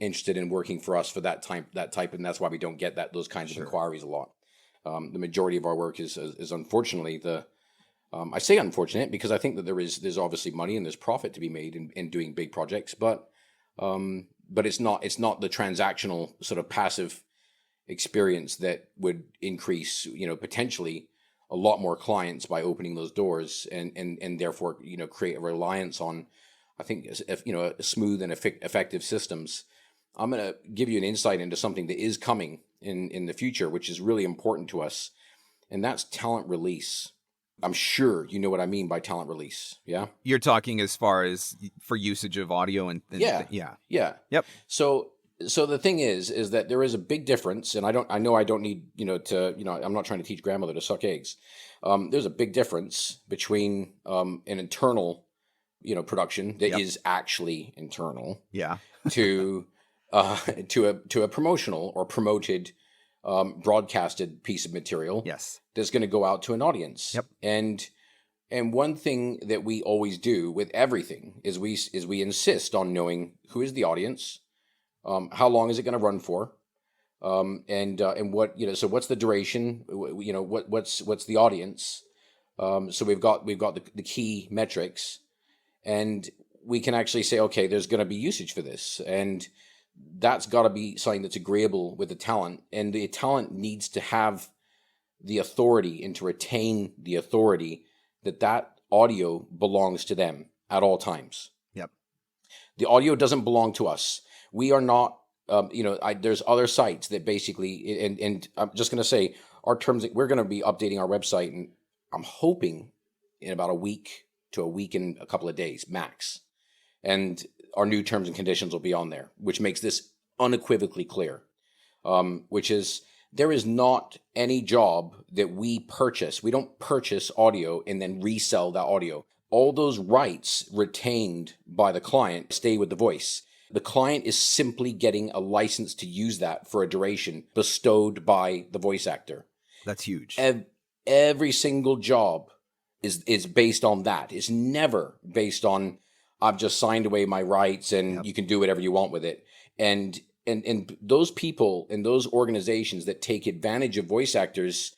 interested in working for us for that type, and that's why we don't get those kinds of inquiries a lot. The majority of our work is unfortunately I say unfortunate because I think that there's obviously money and there's profit to be made in doing big projects, but it's not the transactional sort of passive experience that would increase, potentially a lot more clients by opening those doors and therefore, create a reliance on, I think, smooth and effective systems. I'm going to give you an insight into something that is coming in the future, which is really important to us, and that's talent release. I'm sure you know what I mean by talent release. Yeah. You're talking as far as for usage of audio and yeah. Yep. So the thing is that there is a big difference, and I know I don't need, I'm not trying to teach grandmother to suck eggs. There's a big difference between an internal, production that is actually internal. Yeah. to a promotional or promoted broadcasted piece of material. Yes. That's going to go out to an audience. Yep. And one thing that we always do with everything is we insist on knowing who is the audience, how long is it going to run for, and what, so what's the duration, what's the audience. So we've got the key metrics, and we can actually say, okay, there's going to be usage for this, and that's got to be something that's agreeable with the talent, and the talent needs to have the authority and to retain the authority that audio belongs to them at all times. Yep. The audio doesn't belong to us. We are not, there's other sites that basically, and I'm just going to say our terms, we're going to be updating our website, and I'm hoping in about a week to a week and a couple of days max. And our new terms and conditions will be on there, which makes this unequivocally clear, which is there is not any job that we purchase. We don't purchase audio and then resell that audio. All those rights retained by the client stay with the voice. The client is simply getting a license to use that for a duration bestowed by the voice actor. That's huge. Every single job is based on that. It's never based on, I've just signed away my rights and you can do whatever you want with it. And those people and those organizations that take advantage of voice actors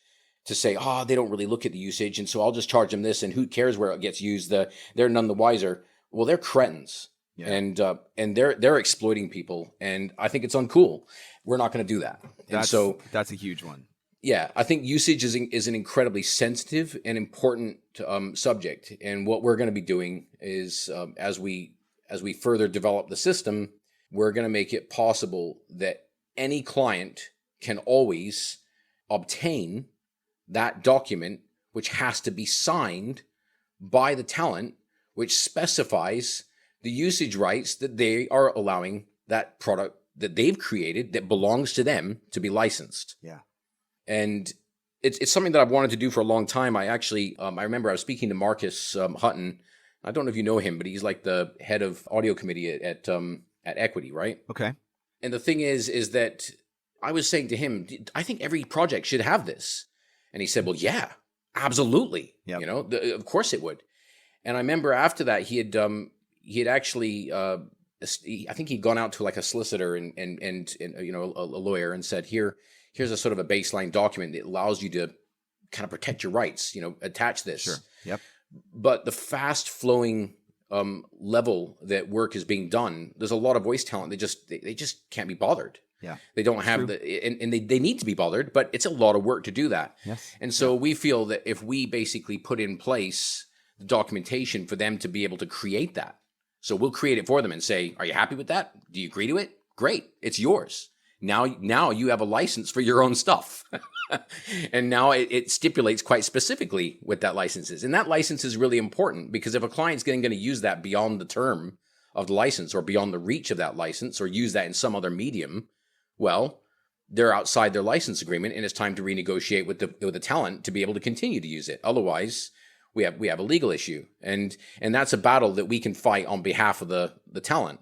to say, they don't really look at the usage, and so I'll just charge them this, and who cares where it gets used? They're none the wiser. Well, they're cretins, and they're exploiting people, and I think it's uncool. We're not going to do that. That's a huge one. Yeah, I think usage is an incredibly sensitive and important subject, and what we're going to be doing is as we further develop the system, we're going to make it possible that any client can always obtain that document, which has to be signed by the talent, which specifies the usage rights that they are allowing that product that they've created that belongs to them to be licensed. Yeah. And it's something that I've wanted to do for a long time. I actually, I remember I was speaking to Marcus Hutton. I don't know if you know him, but he's like the head of audio committee at Equity, right? Okay. And the thing is that I was saying to him, I think every project should have this. And he said, well, yeah, absolutely. Yep. Of course it would. And I remember after that, he had actually I think he'd gone out to like a solicitor and a lawyer and said, here's a sort of a baseline document that allows you to kind of protect your rights, attach this. Sure. Yep. But the fast flowing level that work is being done, there's a lot of voice talent that they just can't be bothered. Yeah. They don't have and they need to be bothered, but it's a lot of work to do that. Yes. And so we feel that if we basically put in place the documentation for them to be able to create that, so we'll create it for them and say, are you happy with that? Do you agree to it? Great. It's yours. Now you have a license for your own stuff. And now it stipulates quite specifically what that license is. And that license is really important because if a client's going to use that beyond the term of the license or beyond the reach of that license or use that in some other medium, well, they're outside their license agreement and it's time to renegotiate with the talent to be able to continue to use it. Otherwise, we have a legal issue. And that's a battle that we can fight on behalf of the talent.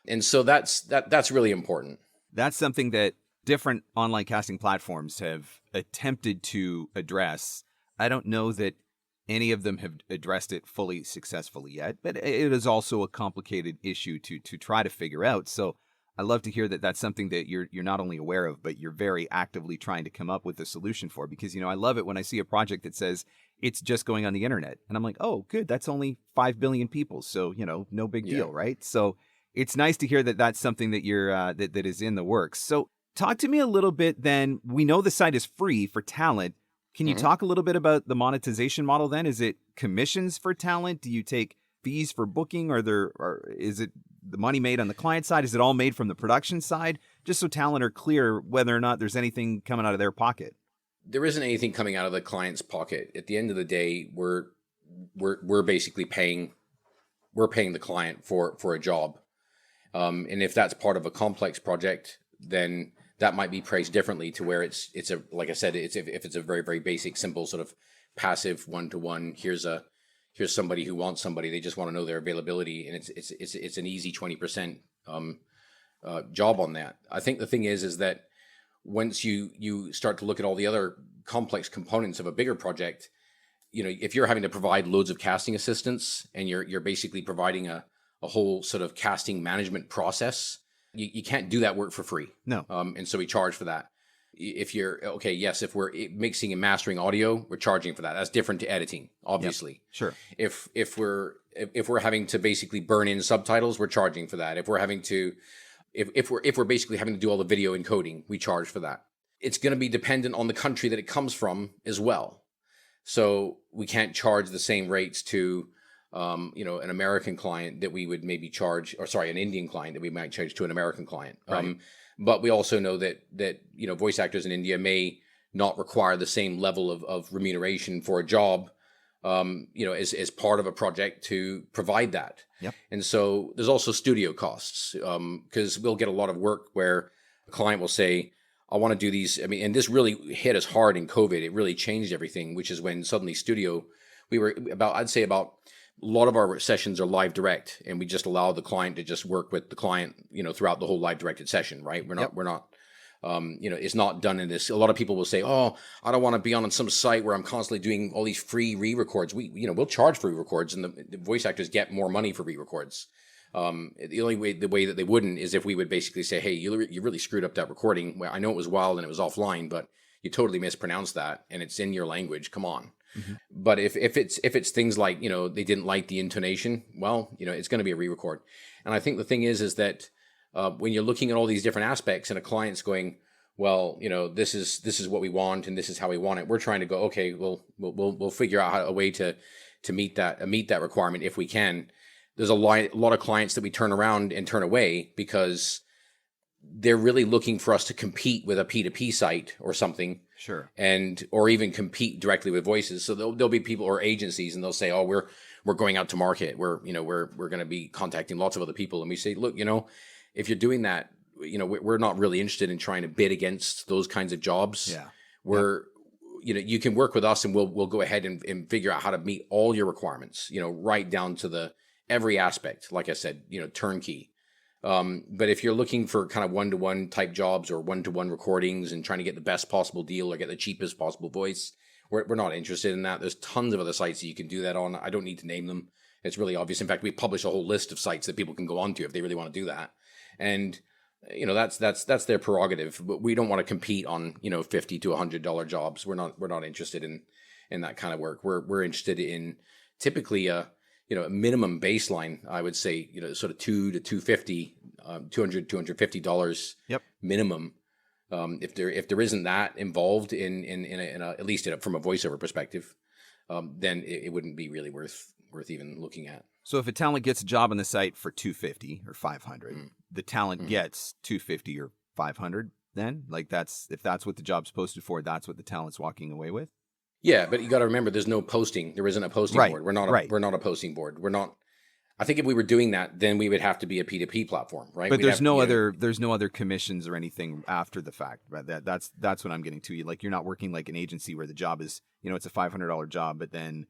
And so that's really important. That's something that different online casting platforms have attempted to address. I don't know that any of them have addressed it fully successfully yet, but it is also a complicated issue to try to figure out. So I love to hear that that's something that you're not only aware of, but you're very actively trying to come up with a solution for. Because, I love it when I see a project that says it's just going on the internet. And I'm like, oh, good, that's only 5 billion people. So, no big deal, right? So it's nice to hear that that's something that you're that is in the works. So talk to me a little bit then. We know the site is free for talent. Can you talk a little bit about the monetization model then? Is it commissions for talent? Do you take fees for booking, or is it the money made on the client side? Is it all made from the production side? Just so talent are clear whether or not there's anything coming out of their pocket. There isn't anything coming out of the client's pocket. At the end of the day, we're basically paying the client for a job. And if that's part of a complex project, then that might be priced differently to where it's a, like I said, if it's a very, very basic, simple sort of passive one-to-one, here's somebody who wants somebody, they just want to know their availability, and it's an easy 20% job on that. I think the thing is that once you start to look at all the other complex components of a bigger project, if you're having to provide loads of casting assistance and you're basically providing a whole sort of casting management process, you can't do that work for free. No. And so we charge for that. If we're mixing and mastering audio, we're charging for that. That's different to editing, obviously. Yep. Sure. If we're having to basically burn in subtitles, we're charging for that. If we're basically having to do all the video encoding, we charge for that. It's going to be dependent on the country that it comes from as well. So we can't charge the same rates to an American client that we would maybe charge, an Indian client that we might charge to an American client. Right. But we also know that voice actors in India may not require the same level of remuneration for a job, as part of a project to provide that. Yep. And so there's also studio costs, because we'll get a lot of work where a client will say, I want to do these. And this really hit us hard in COVID. It really changed everything, which is when suddenly a lot of our sessions are live direct, and we just allow the client to just work with the client, throughout the whole live directed session, right? We're not, it's not done in this. A lot of people will say, oh, I don't want to be on some site where I'm constantly doing all these free re-records. We'll charge for re-records, and the voice actors get more money for re-records. The way that they wouldn't is if we would basically say, hey, you really screwed up that recording. Well, I know it was wild and it was offline, but you totally mispronounced that, and it's in your language. Come on. Mm-hmm. But if it's things like, they didn't like the intonation, well, it's going to be a re-record. And I think the thing is that when you're looking at all these different aspects and a client's going, well, this is what we want and this is how we want it, we're trying to go, okay, we'll figure out a way to meet that requirement if we can. There's a lot of clients that we turn around and turn away because they're really looking for us to compete with a P2P site or something. Sure. Or even compete directly with voices. So there'll be people or agencies, and they'll say, oh, we're going out to market. We're going to be contacting lots of other people. And we say, look, if you're doing that, we're not really interested in trying to bid against those kinds of jobs. Yeah. You can work with us, and we'll go ahead and figure out how to meet all your requirements, right down to every aspect. Like I said, turnkey. But if you're looking for kind of one-to-one type jobs or one-to-one recordings and trying to get the best possible deal or get the cheapest possible voice, we're not interested in that. There's tons of other sites that you can do that on. I don't need to name them. It's really obvious. In fact, we publish a whole list of sites that people can go onto if they really want to do that. And that's their prerogative. But we don't want to compete on $50 to $100 jobs. We're not interested in that kind of work. We're interested in typically a minimum baseline. I would say sort of $200 to $250, $250 minimum. If there isn't that involved in at least from a voiceover perspective, then it wouldn't be really worth even looking at. So if a talent gets a job on the site for $250 or $500, the talent gets $250 or $500. Then, like if that's what the job's posted for, that's what the talent's walking away with. Yeah, but you got to remember, there's no posting. There isn't a posting board. We're not a posting board. We're not. I think if we were doing that, then we would have to be a P2P platform, right? But there's no other commissions or anything after the fact. Right? That's what I'm getting to. Like, you're not working like an agency where the job is, it's a $500 job, but then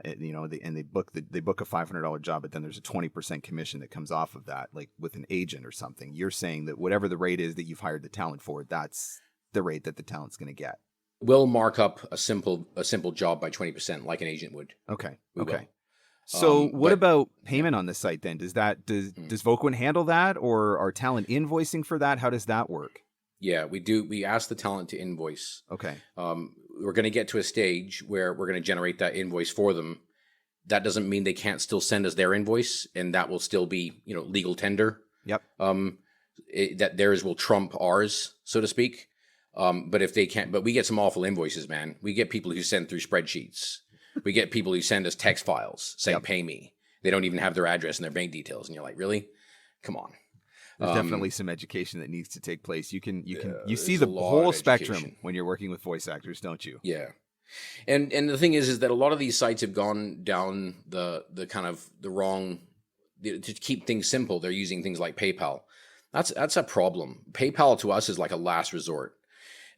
they book a $500 job, but then there's a 20% commission that comes off of that, like with an agent or something. You're saying that whatever the rate is that you've hired the talent for, that's the rate that the talent's going to get. We'll mark up a simple job by 20%, like an agent would. Okay. We will. So what about payment on the site then? Does Voquent handle that, or are talent invoicing for that? How does that work? Yeah, we do. We ask the talent to invoice. Okay. We're going to get to a stage where we're going to generate that invoice for them. That doesn't mean they can't still send us their invoice, and that will still be, legal tender. Yep. That theirs will trump ours, so to speak. But if they can't, but we get some awful invoices, man. We get people who send through spreadsheets. We get people who send us text files saying, pay me. They don't even have their address and their bank details. And you're like, really? Come on. There's definitely some education that needs to take place. You see the whole spectrum when you're working with voice actors, don't you? Yeah. And the thing is that a lot of these sites have gone down the kind of the wrong, to keep things simple. They're using things like PayPal. That's a problem. PayPal to us is like a last resort.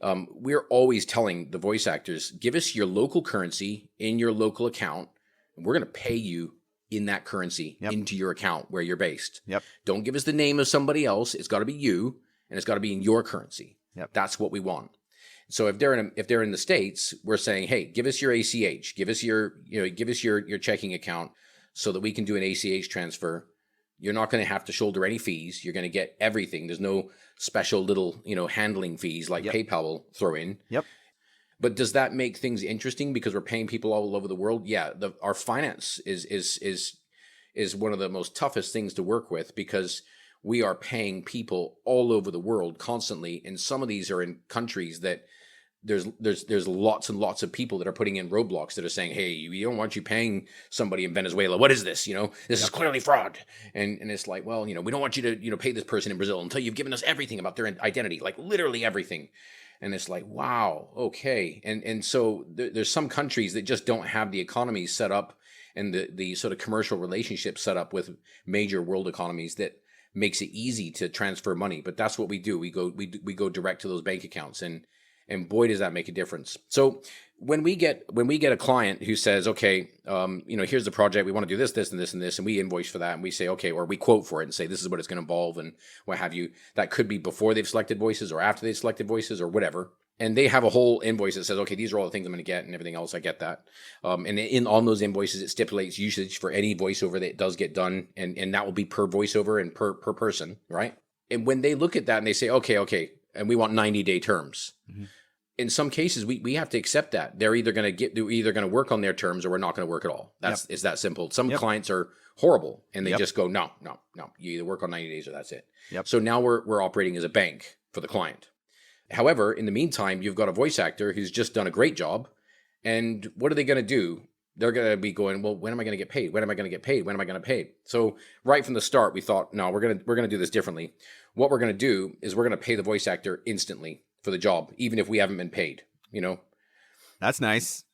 We're always telling the voice actors, give us your local currency in your local account, and we're going to pay you in that currency into your account where you're based. Yep. Don't give us the name of somebody else. It's got to be you, and it's got to be in your currency. Yep. That's what we want. So if they're in the States, we're saying, hey, give us your ACH, give us your checking account so that we can do an ACH transfer. You're not going to have to shoulder any fees. You're going to get everything. There's no special little, handling fees like PayPal will throw in. Yep. But does that make things interesting because we're paying people all over the world? Yeah. Our finance is one of the most toughest things to work with because we are paying people all over the world constantly. And some of these are in countries that there's lots and lots of people that are putting in roadblocks that are saying, hey, we don't want you paying somebody in Venezuela. What is this? This is clearly fraud. And it's like, well, we don't want you to, pay this person in Brazil until you've given us everything about their identity, like literally everything. And it's like, wow, okay. And so there's some countries that just don't have the economies set up and the sort of commercial relationships set up with major world economies that makes it easy to transfer money. But that's what we do. We go direct to those bank accounts, and boy, does that make a difference. So when we get a client who says, okay, here's the project, we want to do this, this, and this, and this, and we invoice for that, and we say, okay, or we quote for it and say, this is what it's going to involve, and what have you. That could be before they've selected voices or after they've selected voices or whatever. And they have a whole invoice that says, okay, these are all the things I'm going to get and everything else. I get that. And on those invoices, it stipulates usage for any voiceover that does get done. And that will be per voiceover and per person, right? And when they look at that and they say, okay, and we want 90-day terms. Mm-hmm. In some cases, we have to accept that. They're either going to work on their terms or we're not going to work at all. It's that simple. Some clients are horrible and they just go, no. You either work on 90 days or that's it. Yep. So now we're operating as a bank for the client. However, in the meantime, you've got a voice actor who's just done a great job. And what are they going to do? They're going to be going, well, when am I going to get paid? When am I going to get paid? When am I going to pay? So right from the start, we thought, no, we're going to do this differently. What we're going to do is we're going to pay the voice actor instantly for the job, even if we haven't been paid, That's nice.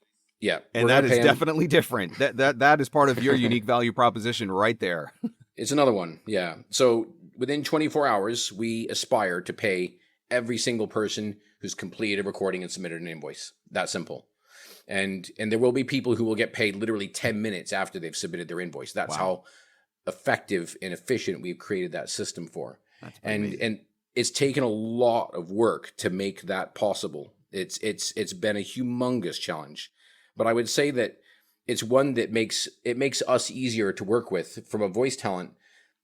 Yeah. And that is definitely different. That is part of your unique value proposition right there. It's another one. Yeah. So within 24 hours, we aspire to pay every single person who's completed a recording and submitted an invoice. That simple. And there will be people who will get paid literally 10 minutes after they've submitted their invoice. That's how effective and efficient we've created that system for. And it's taken a lot of work to make that possible. It's been a humongous challenge. But I would say that it's one that makes us easier to work with. From a voice talent,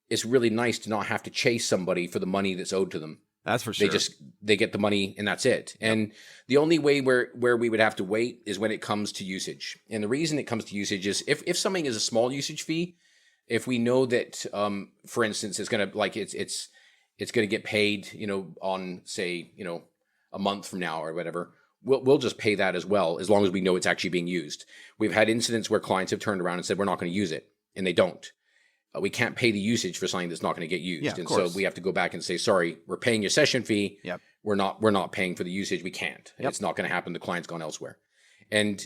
it's really nice to not have to chase somebody for the money that's owed to them. That's for sure. They get the money and that's it. Yep. And the only way where we would have to wait is when it comes to usage. And the reason it comes to usage is if something is a small usage fee, if we know that, for instance, it's gonna it's gonna get paid, on say, a month from now or whatever, we'll just pay that as well, as long as we know it's actually being used. We've had incidents where clients have turned around and said, we're not going to use it, and they don't. We can't pay the usage for something that's not going to get used. Yeah, and so we have to go back and say, sorry, we're paying your session fee. Yep. We're not paying for the usage. We can't. Yep. It's not going to happen. The client's gone elsewhere. And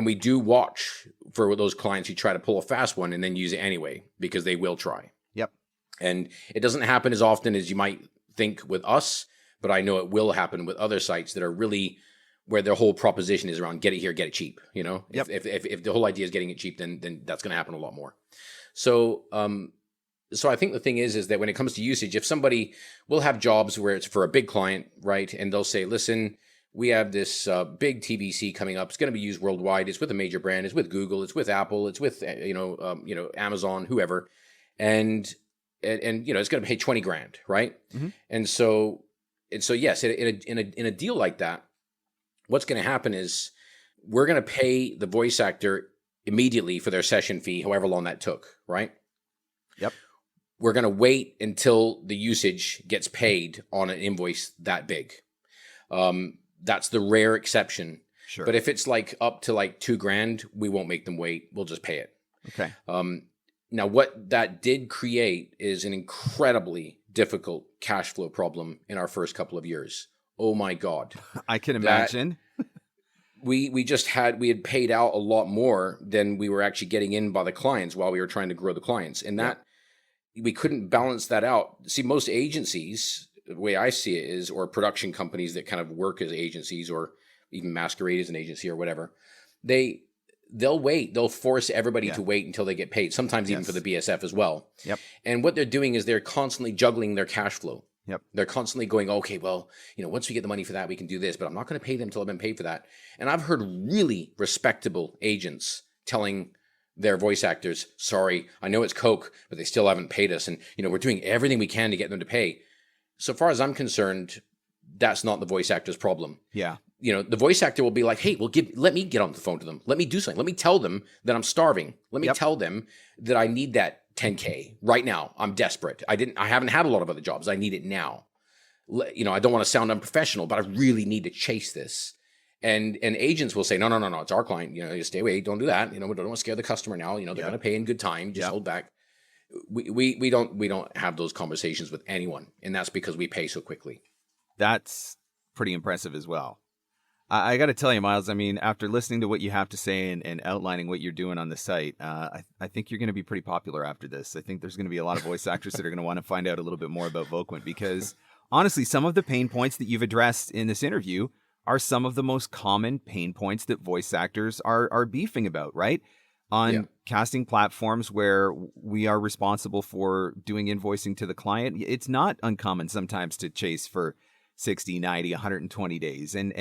we do watch for those clients who try to pull a fast one and then use it anyway, because they will try. Yep. And it doesn't happen as often as you might think with us, but I know it will happen with other sites that are really where their whole proposition is around get it here, get it cheap. Yep. If the whole idea is getting it cheap, then that's going to happen a lot more. So I think the thing is that when it comes to usage, if somebody will have jobs where it's for a big client, right? And they'll say, listen, we have this big TVC coming up. It's going to be used worldwide. It's with a major brand. It's with Google. It's with Apple. It's with, Amazon, whoever. And it's going to pay 20 grand, right? Mm-hmm. And so yes, in a deal like that, what's going to happen is we're going to pay the voice actor immediately for their session fee, however long that took, right? Yep. We're going to wait until the usage gets paid on an invoice that big. That's the rare exception. Sure. But if it's up to $2 grand, we won't make them wait. We'll just pay it. Okay. Now, what that did create is an incredibly difficult cash flow problem in our first couple of years. Oh my God. I can imagine. We had paid out a lot more than we were actually getting in by the clients while we were trying to grow the clients. And that we couldn't balance that out. See, most agencies, the way I see it is, or production companies that kind of work as agencies or even masquerade as an agency or whatever, they'll wait. They'll force everybody to wait until they get paid, sometimes even for the BSF as well. Yep. And what they're doing is they're constantly juggling their cash flow. Yep. They're constantly going, okay, well, once we get the money for that, we can do this, but I'm not going to pay them until I've been paid for that. And I've heard really respectable agents telling their voice actors, sorry, I know it's Coke, but they still haven't paid us. And, we're doing everything we can to get them to pay. So far as I'm concerned, that's not the voice actor's problem. Yeah. The voice actor will be like, hey, let me get on the phone to them. Let me do something. Let me tell them that I'm starving. Let me tell them that I need that 10K right now. I'm desperate. I haven't had a lot of other jobs. I need it now. I don't want to sound unprofessional, but I really need to chase this. And agents will say, no, it's our client. You stay away. Don't do that. We don't want to scare the customer now. They're going to pay in good time. Just hold back. We don't have those conversations with anyone. And that's because we pay so quickly. That's pretty impressive as well. I got to tell you, Miles, I mean, after listening to what you have to say and outlining what you're doing on the site, I think you're going to be pretty popular after this. I think there's going to be a lot of voice actors that are going to want to find out a little bit more about Voquent, because honestly, some of the pain points that you've addressed in this interview are some of the most common pain points that voice actors are beefing about, right? On casting platforms where we are responsible for doing invoicing to the client, it's not uncommon sometimes to chase for 60, 90, 120 days. And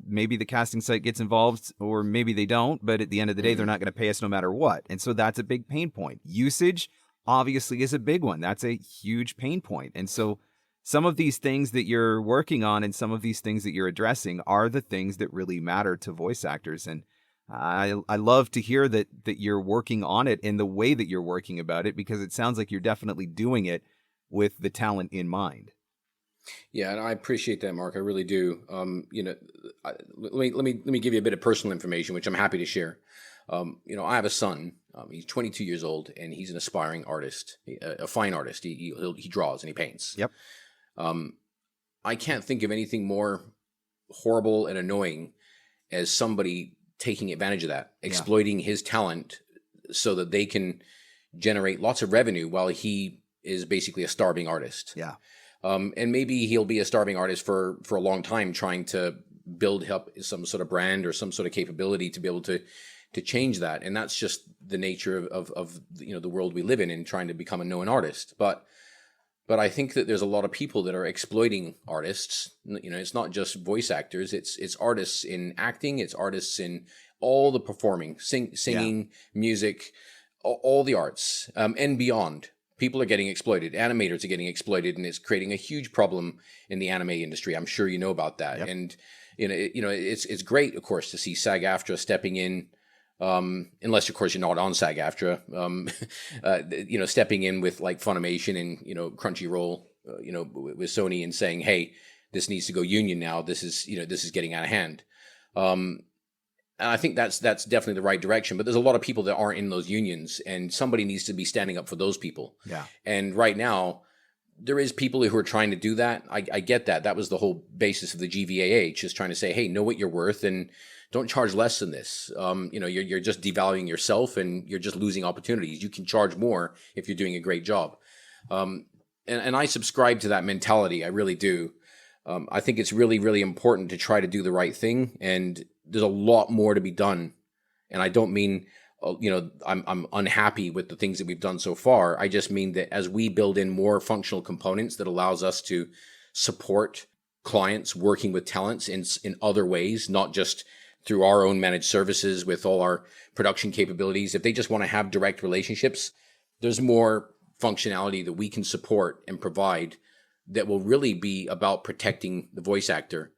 maybe the casting site gets involved or maybe they don't, but at the end of the day, they're not going to pay us no matter what. And so that's a big pain point. Usage obviously is a big one. That's a huge pain point. And so some of these things that you're working on and some of these things that you're addressing are the things that really matter to voice actors. And I love to hear that you're working on it in the way that you're working about it, because it sounds like you're definitely doing it with the talent in mind. Yeah, and I appreciate that, Mark. I really do. Let me give you a bit of personal information, which I'm happy to share. I have a son. He's 22 years old, and he's an aspiring artist, a fine artist. He draws and he paints. Yep. I can't think of anything more horrible and annoying as somebody taking advantage of that, exploiting his talent so that they can generate lots of revenue while he is basically a starving artist. Yeah. And maybe he'll be a starving artist for a long time, trying to build up some sort of brand or some sort of capability to be able to change that. And that's just the nature of the world we live in trying to become a known artist. But But I think that there's a lot of people that are exploiting artists. It's not just voice actors. It's artists in acting. It's artists in all the performing, singing, music, all the arts, and beyond. People are getting exploited. Animators are getting exploited, and it's creating a huge problem in the anime industry. I'm sure you know about that. Yep. And it's great, of course, to see SAG-AFTRA stepping in. Unless of course you're not on SAG-AFTRA, stepping in with like Funimation and Crunchyroll, with Sony and saying, hey, this needs to go union now. This is getting out of hand. And I think that's definitely the right direction. But there's a lot of people that aren't in those unions, and somebody needs to be standing up for those people. Yeah. And right now, there is people who are trying to do that. I get that. That was the whole basis of the GVAH, is trying to say, hey, know what you're worth and don't charge less than this. You're just devaluing yourself, and you're just losing opportunities. You can charge more if you're doing a great job. And I subscribe to that mentality. I really do. I think it's really, really important to try to do the right thing. And there's a lot more to be done. And I don't mean, I'm unhappy with the things that we've done so far. I just mean that as we build in more functional components that allows us to support clients working with talents in other ways, not just through our own managed services with all our production capabilities. If they just want to have direct relationships, there's more functionality that we can support and provide that will really be about protecting the voice actor.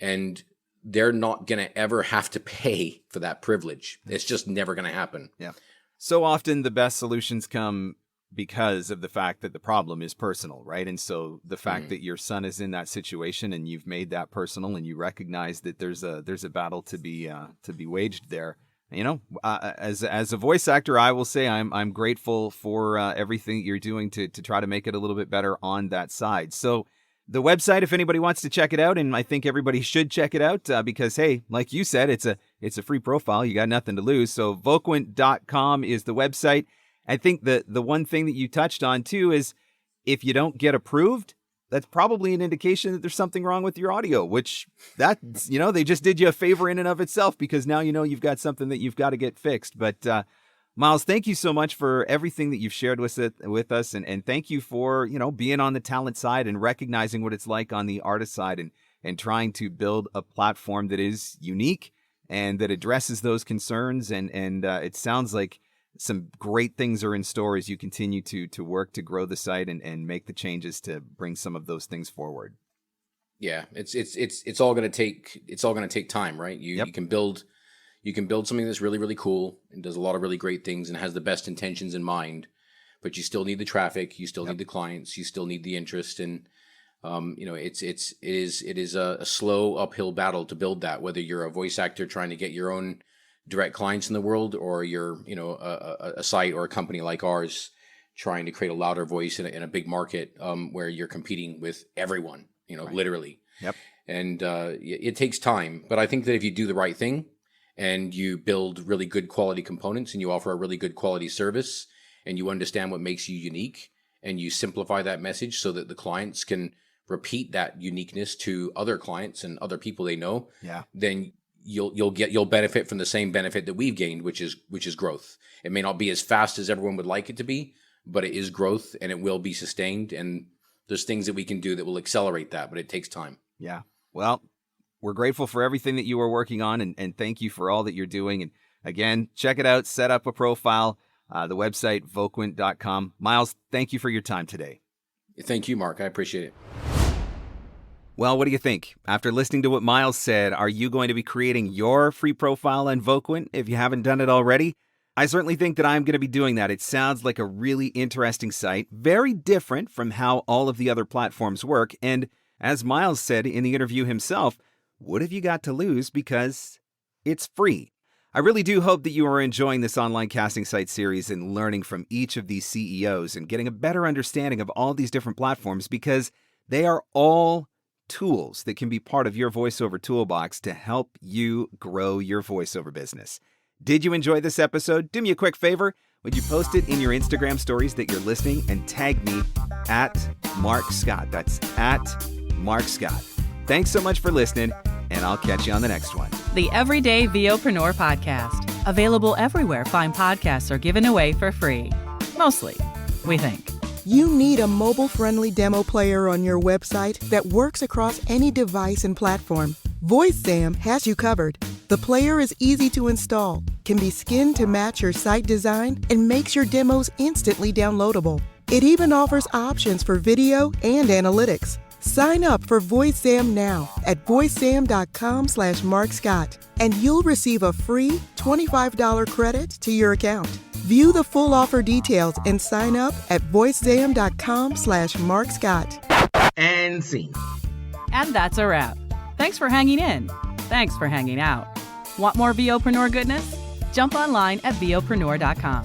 And they're not going to ever have to pay for that privilege. It's just never going to happen. Yeah. So often the best solutions come because of the fact that the problem is personal, right? And so the fact that your son is in that situation and you've made that personal, and you recognize that there's a battle to be waged there. As a voice actor, I will say I'm grateful for everything you're doing to try to make it a little bit better on that side. So the website, if anybody wants to check it out, and I think everybody should check it out because, hey, like you said, it's a free profile. You got nothing to lose. So Voquent.com is the website. I think the one thing that you touched on too is if you don't get approved, that's probably an indication that there's something wrong with your audio, which they just did you a favor in and of itself, because now you've got something that you've got to get fixed. But Miles, thank you so much for everything that you've shared with us. And thank you for, being on the talent side and recognizing what it's like on the artist side and trying to build a platform that is unique and that addresses those concerns. And it sounds like some great things are in store as you continue to work to grow the site and make the changes to bring some of those things forward. Yeah, it's all going to take time, right? You can build something that's really, really cool and does a lot of really great things and has the best intentions in mind, but you still need the traffic, you still need the clients, you still need the interest, and it is a slow uphill battle to build that, whether you're a voice actor trying to get your own direct clients in the world, or you're a site or a company like ours trying to create a louder voice in a big market where you're competing with everyone, right. Literally. Yep. And it takes time, but I think that if you do the right thing and you build really good quality components and you offer a really good quality service and you understand what makes you unique and you simplify that message so that the clients can repeat that uniqueness to other clients and other people they know, then you'll benefit from the same benefit that we've gained, which is growth. It may not be as fast as everyone would like it to be, but it is growth and it will be sustained. And there's things that we can do that will accelerate that, but it takes time. Yeah. Well, we're grateful for everything that you are working on, and thank you for all that you're doing. And again, check it out, set up a profile, the website, Voquent.com. Miles, thank you for your time today. Thank you, Mark. I appreciate it. Well, what do you think? After listening to what Miles said, are you going to be creating your free profile on Voquent if you haven't done it already? I certainly think that I'm going to be doing that. It sounds like a really interesting site, very different from how all of the other platforms work. And as Miles said in the interview himself, what have you got to lose because it's free? I really do hope that you are enjoying this online casting site series and learning from each of these CEOs and getting a better understanding of all these different platforms, because they are all tools that can be part of your voiceover toolbox to help you grow your voiceover business. Did you enjoy this episode? Do me a quick favor. Would you post it in your Instagram stories that you're listening and tag me at Marc Scott? That's at Marc Scott. Thanks so much for listening, and I'll catch you on the next one. The Everyday VOpreneur Podcast. Available everywhere fine podcasts are given away for free. Mostly, we think. You need a mobile-friendly demo player on your website that works across any device and platform. VoiceSam has you covered. The player is easy to install, can be skinned to match your site design, and makes your demos instantly downloadable. It even offers options for video and analytics. Sign up for VoiceSam now at voicesam.com/MarkScott, and you'll receive a free $25 credit to your account. View the full offer details and sign up at voicesam.com/MarkScott. And scene. And that's a wrap. Thanks for hanging in. Thanks for hanging out. Want more VOpreneur goodness? Jump online at VOpreneur.com.